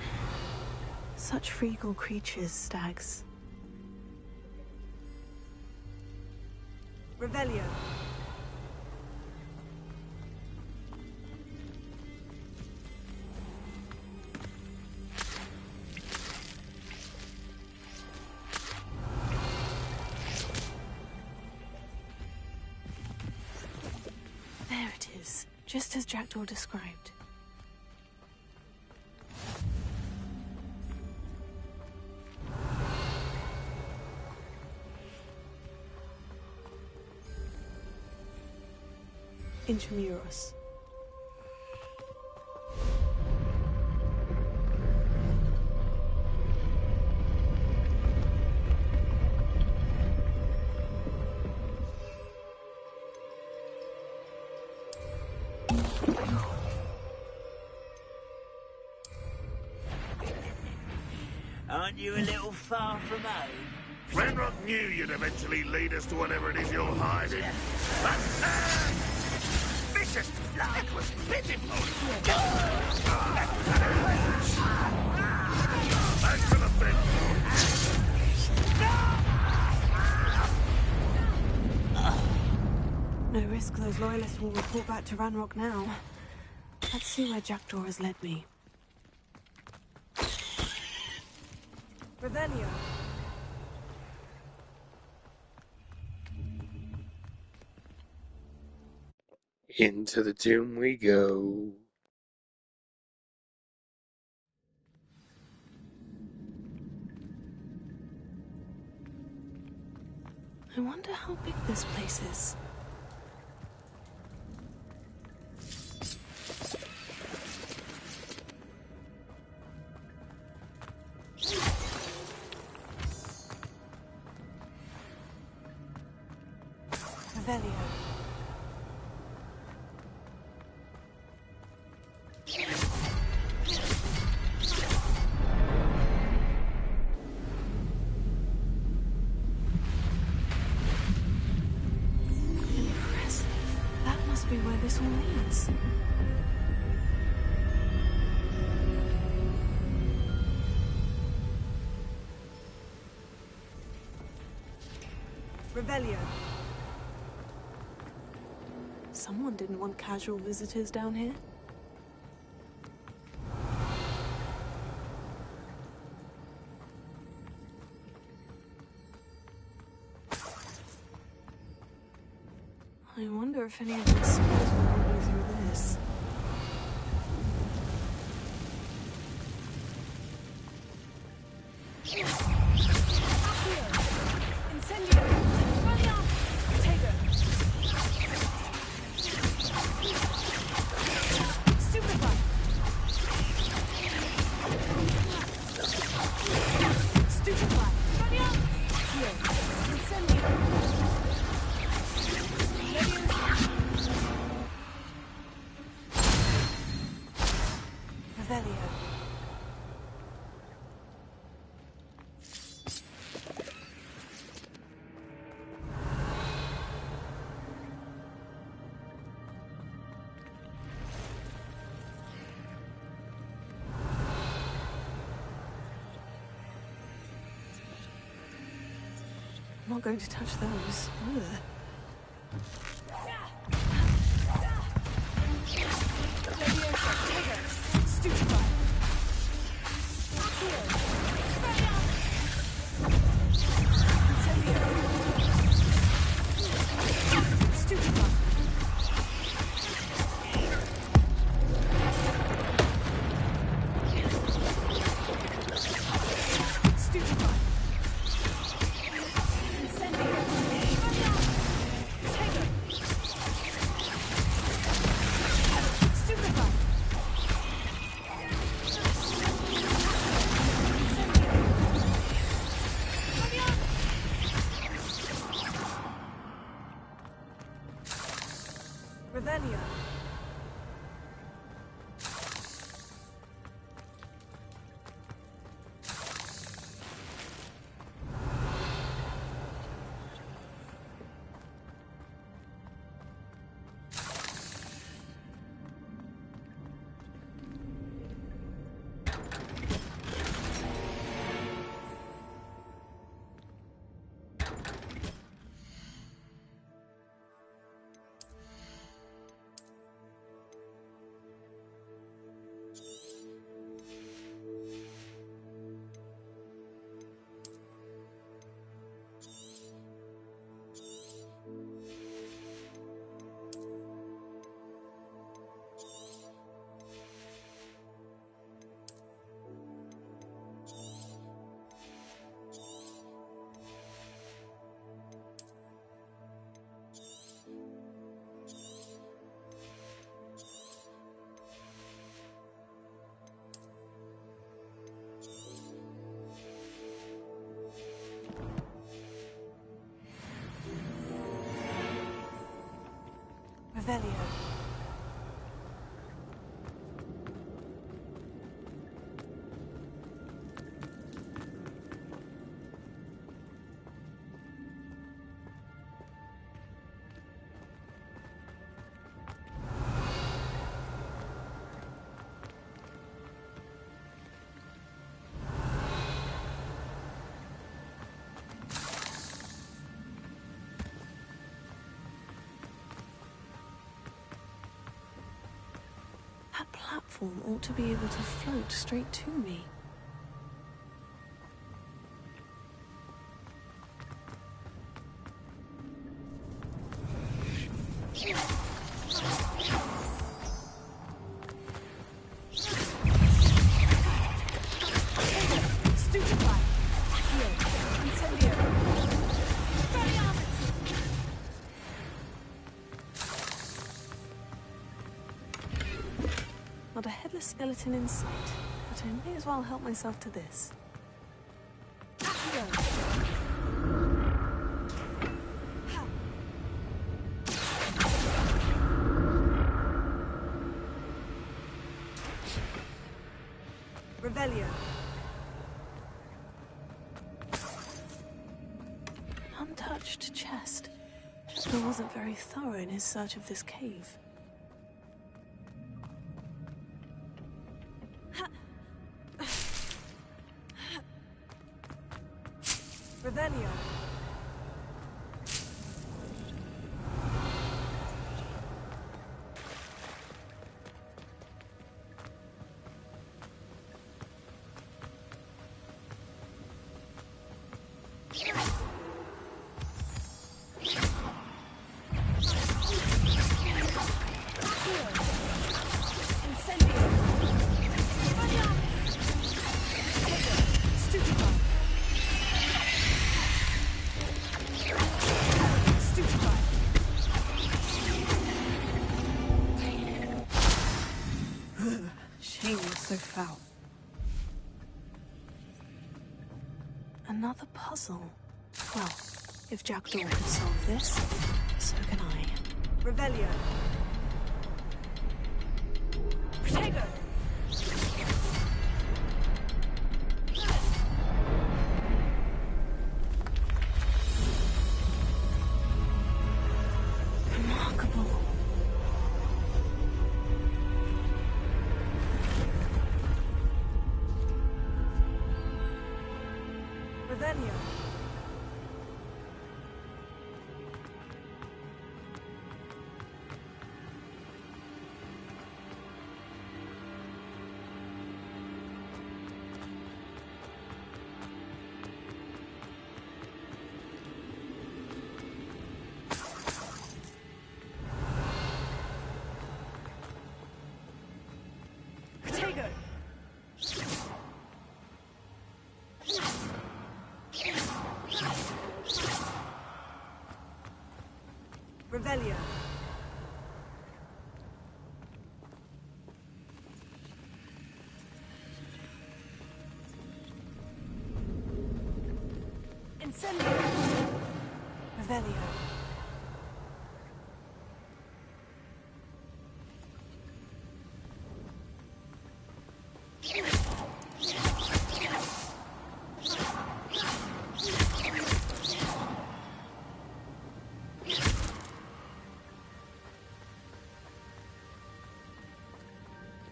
Such regal creatures, stags. Revelio. There it is, just as Jackdaw described. Intramuros. Aren't you a little far from home? Ranrock knew you'd eventually lead us to whatever it is you're hiding. Vicious! It was pitiful! Back to the bed! No risk those loyalists will report back to Ranrock now. Let's see where Jackdaw has led me. Revelio. Into the tomb we go. I wonder how big this place is. Revelio. Impressive. That must be where this all leads. Revelio. Someone didn't want casual visitors down here. I wonder if any of these spells will go through this. not going to touch those. Ugh. Revelio. Revelio. That platform ought to be able to float straight to me. Not a headless skeleton in sight, but I may as well help myself to this. Revelio. An untouched chest. Jasper wasn't very thorough in his search of this cave. Revelio. Shame was so foul. Another puzzle. Well, if Jackdaw could solve this, so can I. Revelio. Protego. Remarkable. Revelio. Revelio. Incendio. Revelio.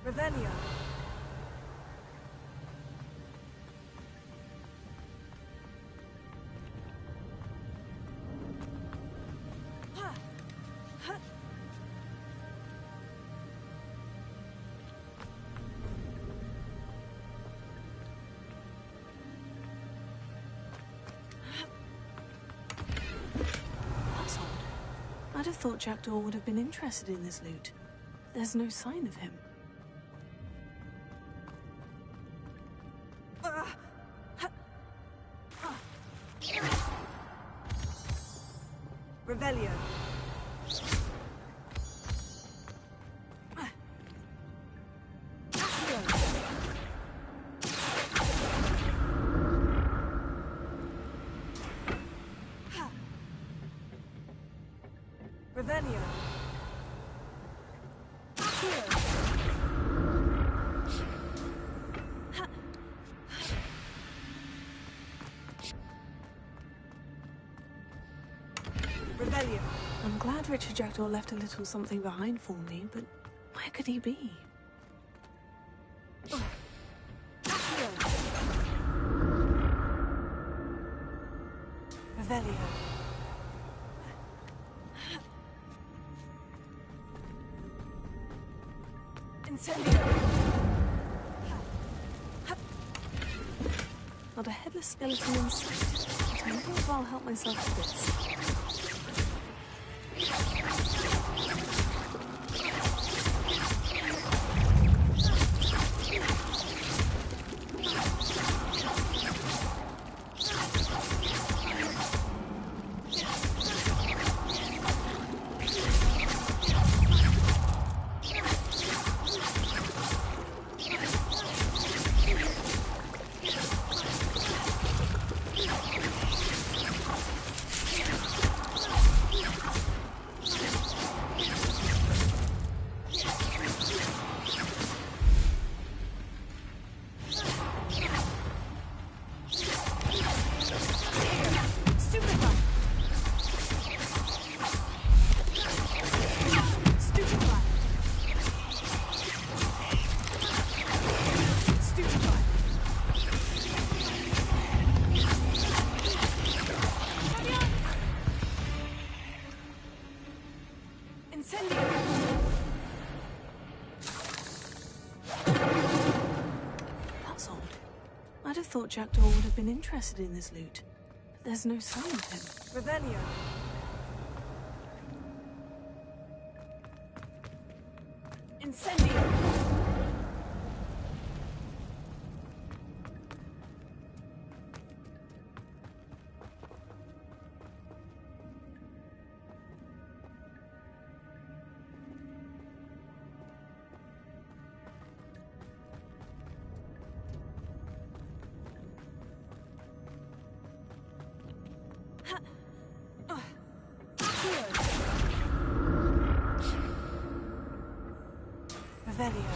Revelio. That's odd. I'd have thought Jackdaw would have been interested in this loot. There's no sign of him. Revelio. Revelio. Revelio. I'm glad Richard Jackdaw left a little something behind for me, but where could he be? Revelio. Incendio. Not a headless skeleton in sight. I wonder if I'll help myself to this. That's odd. I'd have thought Jackdaw would have been interested in this loot. There's no sign of him. Revelio. Incendio. Revelio.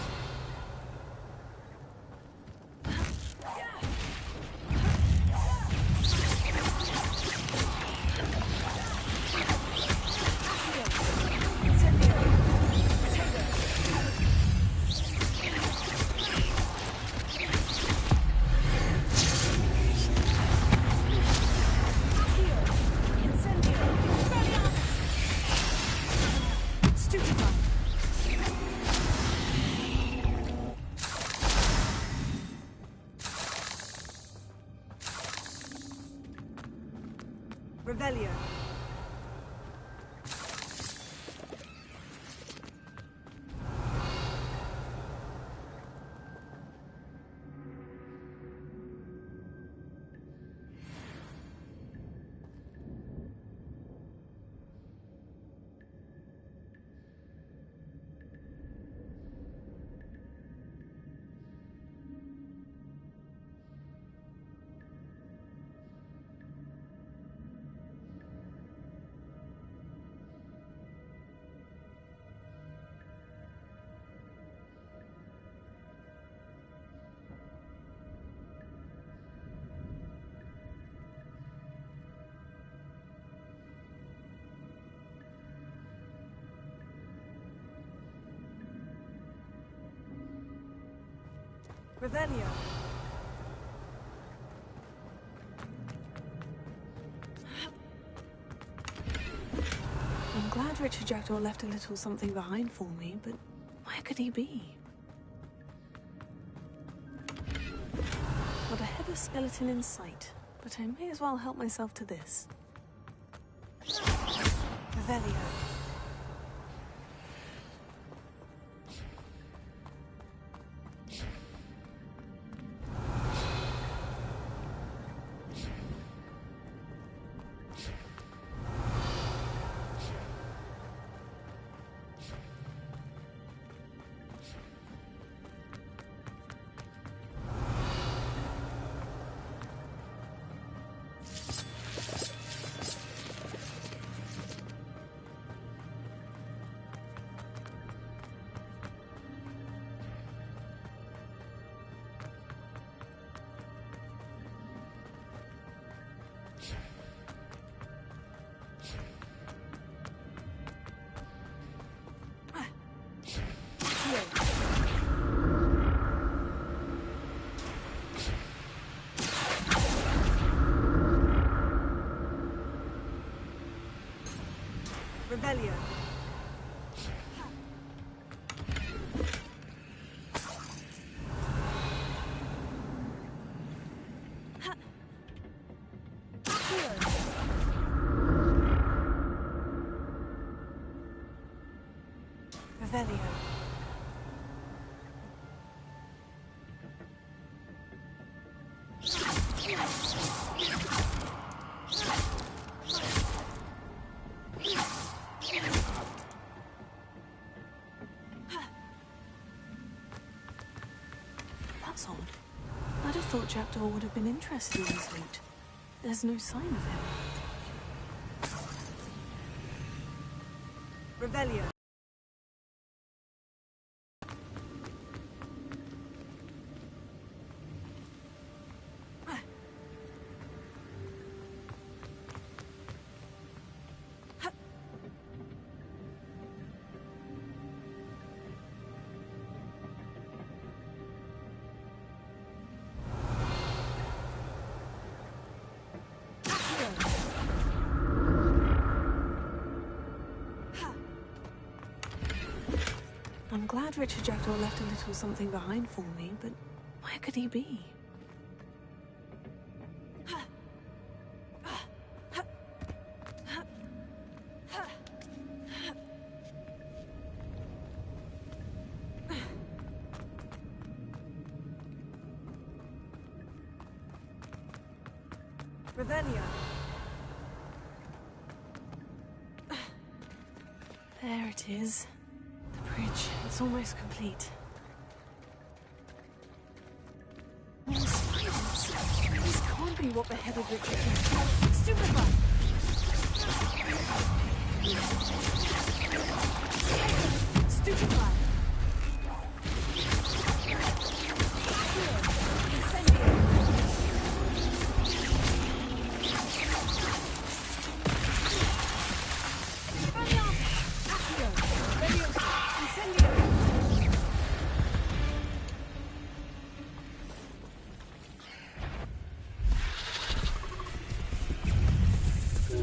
Revelio. I'm glad Richard Jackdaw left a little something behind for me, but where could he be? Not a headless skeleton in sight, but I may as well help myself to this. Revelio. Revelio. Revelio. That's odd. I'd have thought Jackdaw would have been interested in this loot. There's no sign of him. Revelio. I'm glad Richard Jackdaw left a little something behind for me, but where could he be? Revelio. There it is. The bridge. It's almost complete. More spiders. This can't be what beheaded Richard did. Stupefy! Stupefy!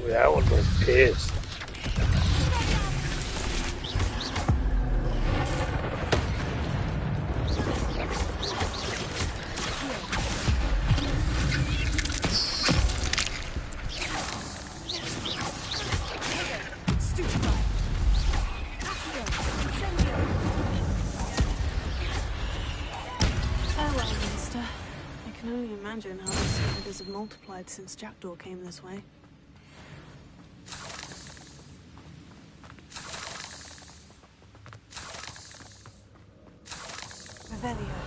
That one was pissed. Farewell, Minister. I can only imagine how the spiders have multiplied since Jackdaw came this way. Revelio.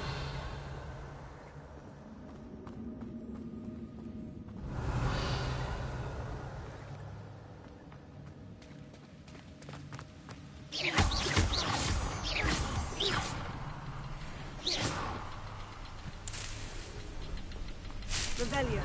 Revelio.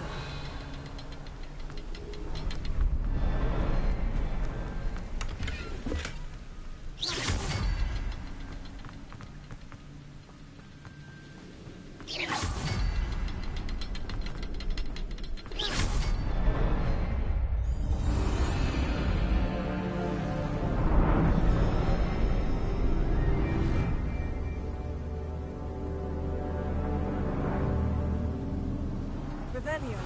Revelio.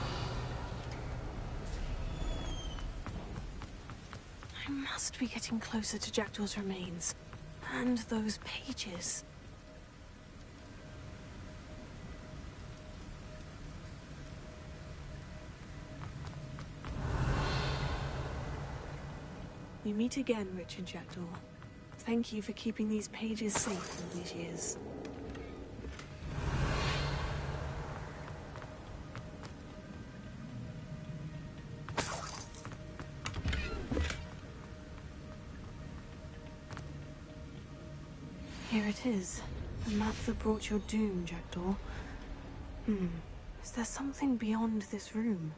I must be getting closer to Jackdaw's remains. And those pages. We meet again, Richard Jackdaw. Thank you for keeping these pages safe all these years. Here it is. The map that brought your doom, Jackdaw. Is there something beyond this room?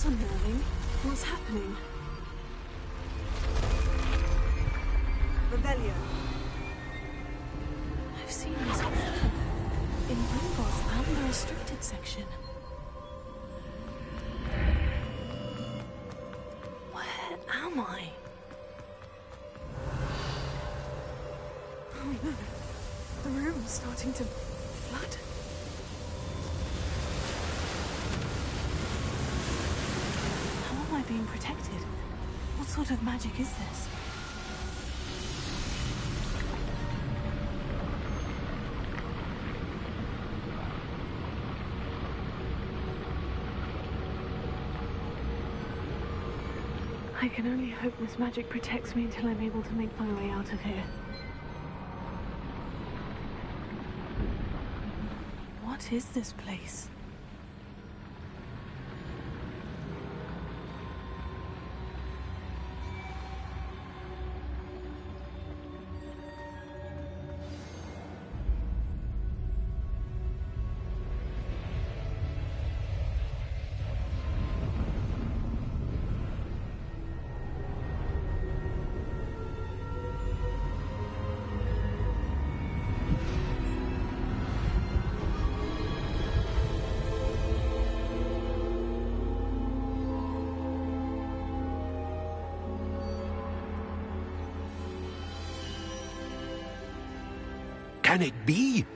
unnerving. What's happening? Revelio. I've seen this before. In Gringotts and the restricted section. Where am I? Oh no. The room's starting to flood. How am I being protected? What sort of magic is this? I can only hope this magic protects me until I'm able to make my way out of here. What is this place? Can it be?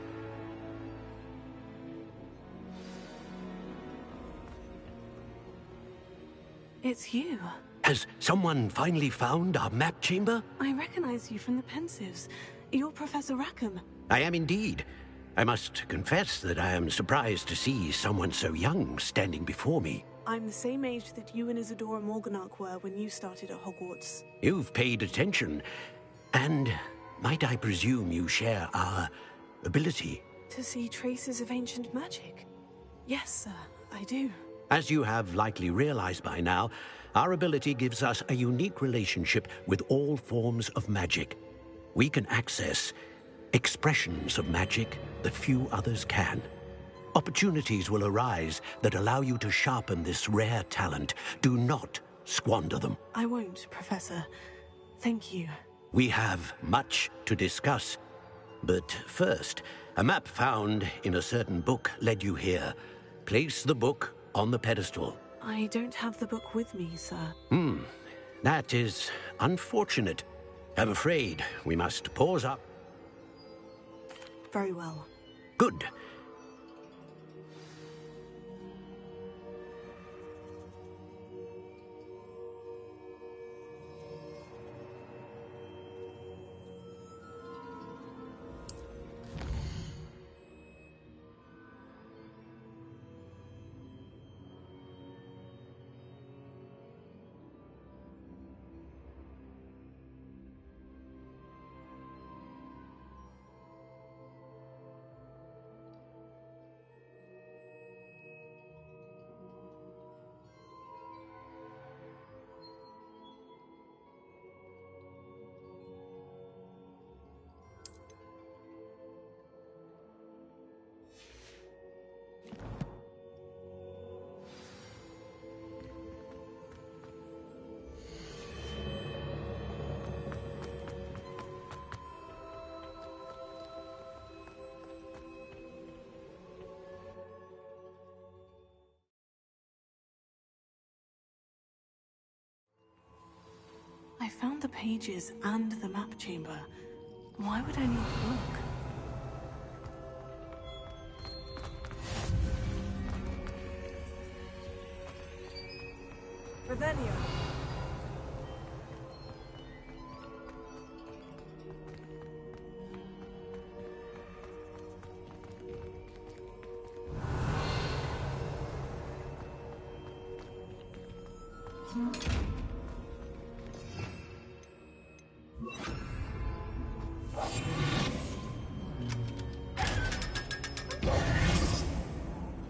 It's you. Has someone finally found our map chamber? I recognize you from the Pensives. You're Professor Rackham. I am indeed. I must confess that I am surprised to see someone so young standing before me. I'm the same age that you and Isadora Morganach were when you started at Hogwarts. You've paid attention, and might I presume you share our ability? To see traces of ancient magic? Yes, sir, I do. As you have likely realized by now, our ability gives us a unique relationship with all forms of magic. We can access expressions of magic that few others can. Opportunities will arise that allow you to sharpen this rare talent. Do not squander them. I won't, Professor. Thank you. We have much to discuss. But first, a map found in a certain book led you here. Place the book on the pedestal. I don't have the book with me, sir. That is unfortunate. I'm afraid we must pause up. Very well. Good. I found the pages and the map chamber. Why would I need the book? Revelio.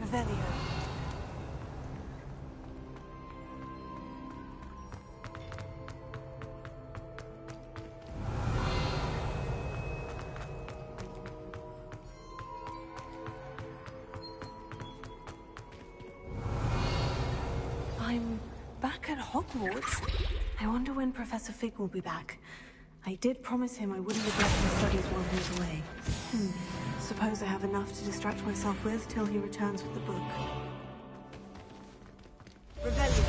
Revelio. I'm back at Hogwarts. I wonder when Professor Fig will be back. I did promise him I wouldn't neglect my studies while he was away. Suppose I have enough to distract myself with till he returns with the book. Revelio.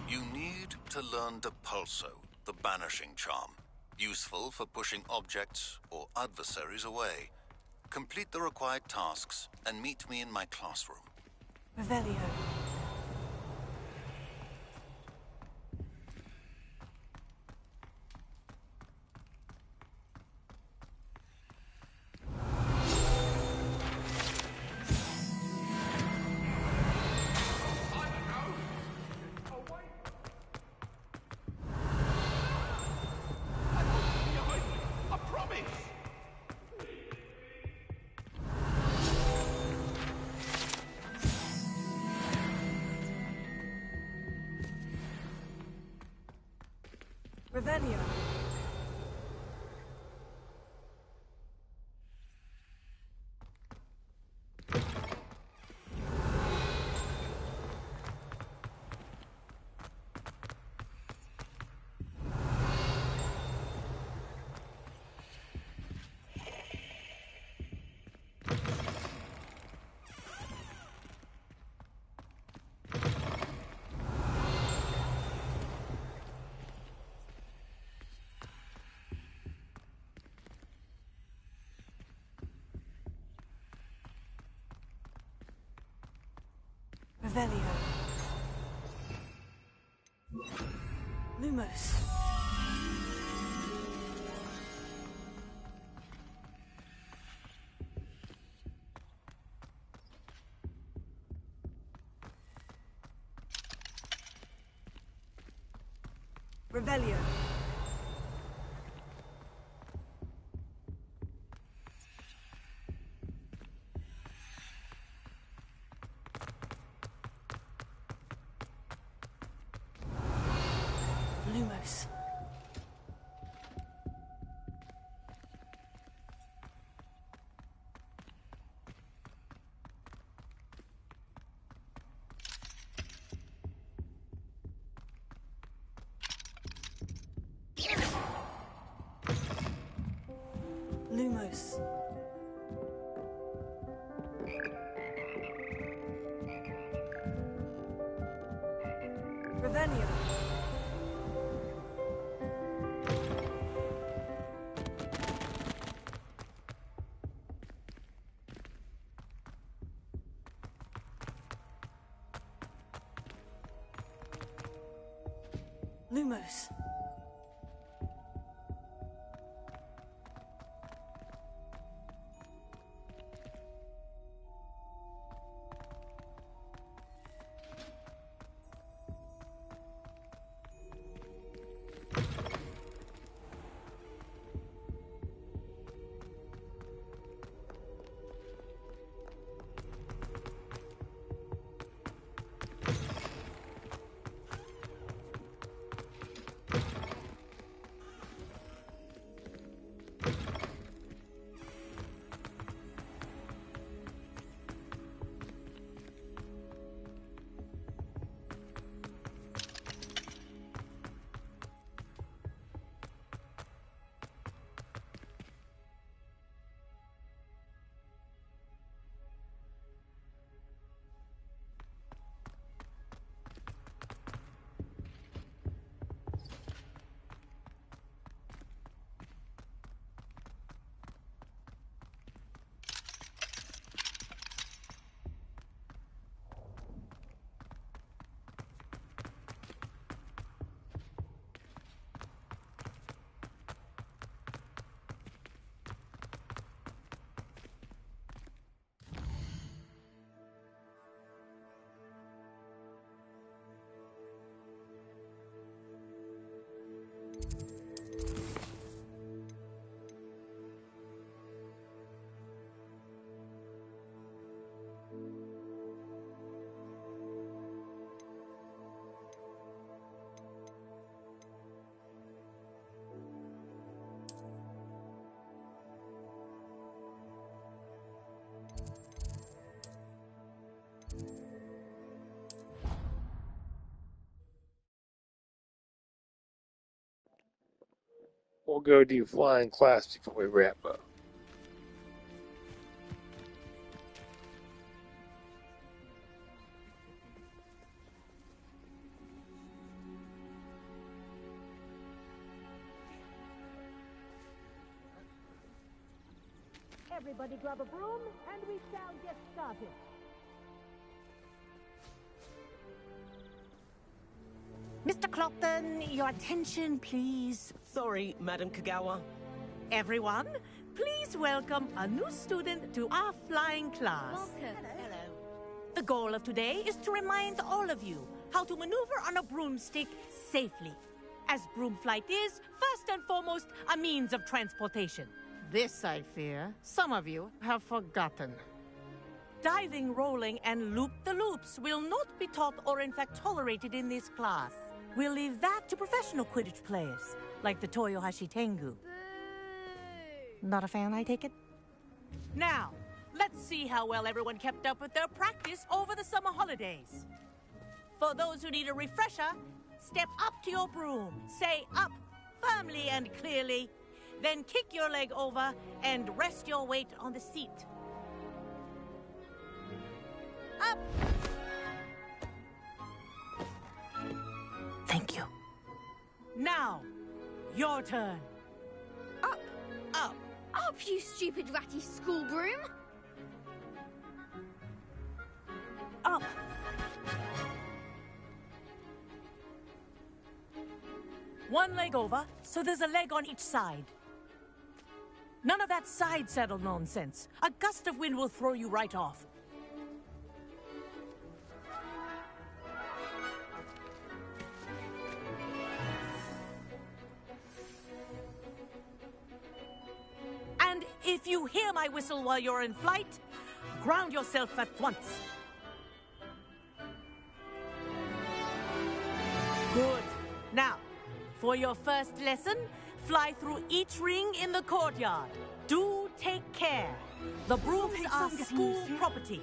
You need to learn Depulso, the banishing charm. Useful for pushing objects or adversaries away. Complete the required tasks and meet me in my classroom. Revelio. Revelio. Revelio. Lumos. Revelio. Lumos. Lumos. Revelio. Lumos. We'll go do flying class before we wrap up. Everybody grab a broom, and we shall get started. Mr. Clopton, your attention, please. Sorry, Madam Kagawa. Everyone, please welcome a new student to our flying class. Welcome. Hello. The goal of today is to remind all of you how to maneuver on a broomstick safely, as broom flight is, first and foremost, a means of transportation. This, I fear, some of you have forgotten. Diving, rolling, and loop-the-loops will not be taught or in fact tolerated in this class. We'll leave that to professional Quidditch players, like the Toyohashi Tengu. Not a fan, I take it? Now, let's see how well everyone kept up with their practice over the summer holidays. For those who need a refresher, step up to your broom, say up firmly and clearly, then kick your leg over and rest your weight on the seat. Up! Thank you. Now, your turn. Up! Up! Up, you stupid ratty school broom! Up! One leg over, so there's a leg on each side. None of that side saddle nonsense. A gust of wind will throw you right off. And if you hear my whistle while you're in flight, ground yourself at once. Good. Now, for your first lesson, fly through each ring in the courtyard. Do take care. The brooms are school property.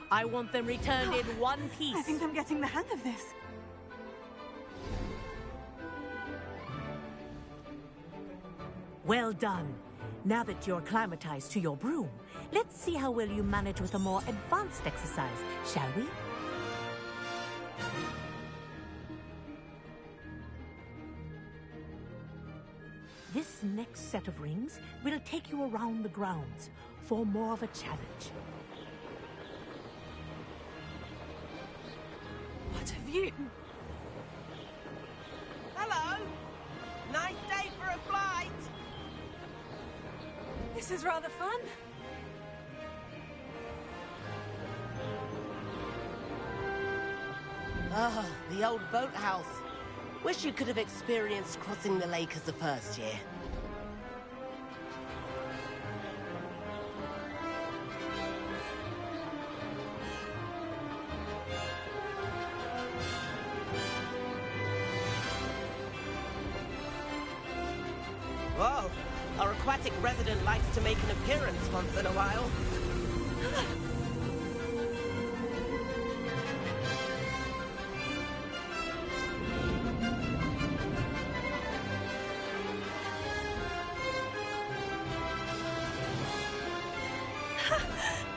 I want them returned in one piece. I think I'm getting the hang of this. Well done. Now that you're acclimatized to your broom, let's see how well you manage with a more advanced exercise, shall we? This next set of rings will take you around the grounds for more of a challenge. What have you? Hello! Nice day for a flight! This is rather fun. Ah, the old boathouse. Wish you could have experienced crossing the lake as a first year. Whoa, our aquatic resident likes to make an appearance once in a while.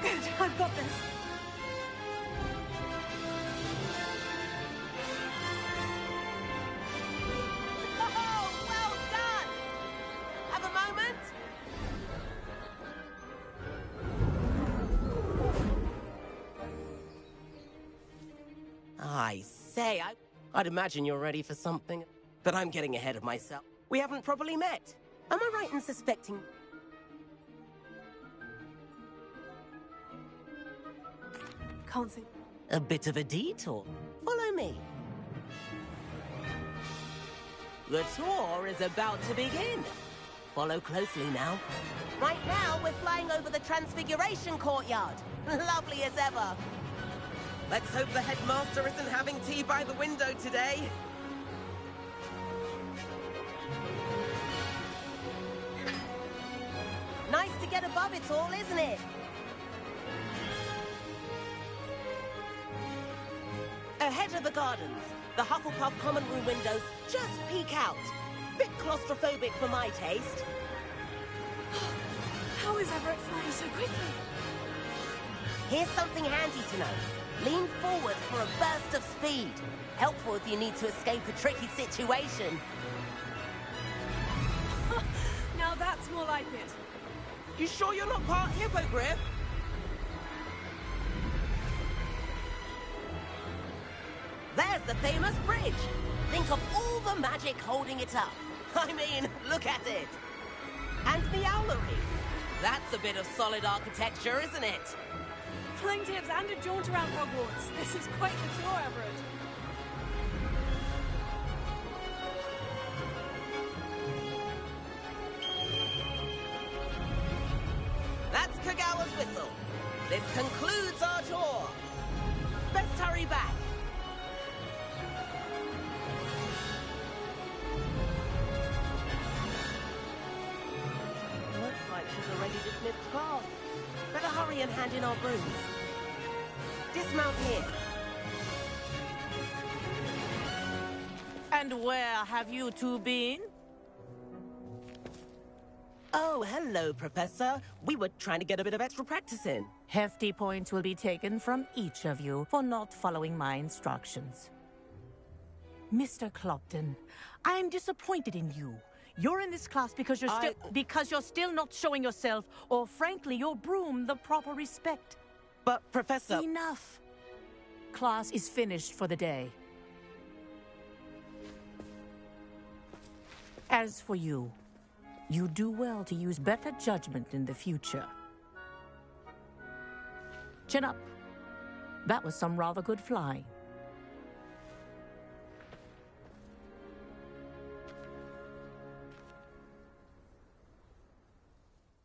Good, I've got this. Oh, well done! Have a moment? I say, I'd imagine you're ready for something, but I'm getting ahead of myself. We haven't properly met. Am I right in suspecting... Can't see. A bit of a detour. Follow me. The tour is about to begin. Follow closely now. Right now, we're flying over the Transfiguration Courtyard. Lovely as ever. Let's hope the headmaster isn't having tea by the window today. Nice to get above it all, isn't it? Ahead of the gardens, the Hufflepuff common room windows just peek out. Bit claustrophobic for my taste. How is Everett flying so quickly? Here's something handy to know. Lean forward for a burst of speed. Helpful if you need to escape a tricky situation. Now that's more like it. You sure you're not part hippogriff? There's the famous bridge. Think of all the magic holding it up. I mean, look at it. And the owlery. That's a bit of solid architecture, isn't it? Flying tips and a jaunt around Hogwarts. This is quite the tour, Everett. That's Kagawa's whistle. This concludes our tour. Best hurry back. Looks like she's already dismissed class. Better hurry and hand in our brooms. Dismount here. And where have you two been? Oh, hello, Professor. We were trying to get a bit of extra practice in. Hefty points will be taken from each of you for not following my instructions. Mr. Clopton, I am disappointed in you. You're in this class because you're still not showing yourself, or frankly, your broom the proper respect. But, Professor... Enough. Class is finished for the day. As for you, you do well to use better judgment in the future. Chin up. That was some rather good flying.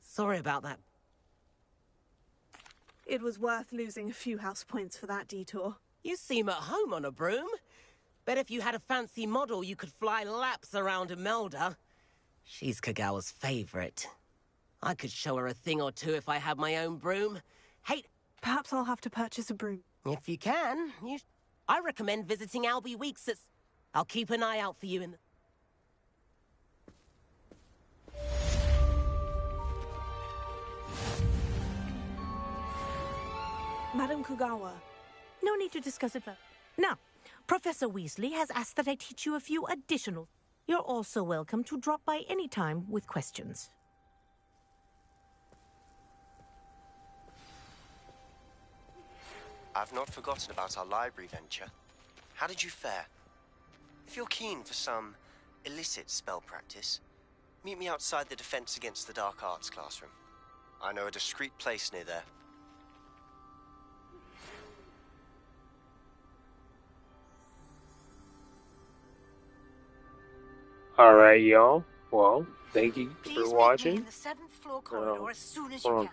Sorry about that. It was worth losing a few house points for that detour. You seem at home on a broom. Bet if you had a fancy model, you could fly laps around Imelda. She's Kagawa's favorite. I could show her a thing or two if I had my own broom. Hey, perhaps I'll have to purchase a broom. If you can, I recommend visiting Albie Weeks. I'll keep an eye out for you in the... Madam Kagawa. No need to discuss it further. Now, Professor Weasley has asked that I teach you a few additional... You're also welcome to drop by any time with questions. I've not forgotten about our library venture. How did you fare? If you're keen for some illicit spell practice, meet me outside the Defense Against the Dark Arts classroom. I know a discreet place near there. Alright, y'all. Well, thank you Please for watching. meet me in the 7th floor corridor as soon as you can.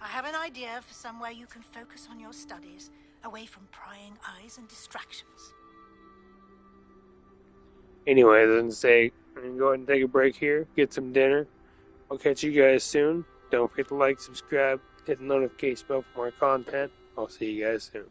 I have an idea for somewhere you can focus on your studies, away from prying eyes and distractions. Anyway, then say, I'm gonna go ahead and take a break here, get some dinner. I'll catch you guys soon. Don't forget to like, subscribe, hit the notification bell for more content. I'll see you guys soon.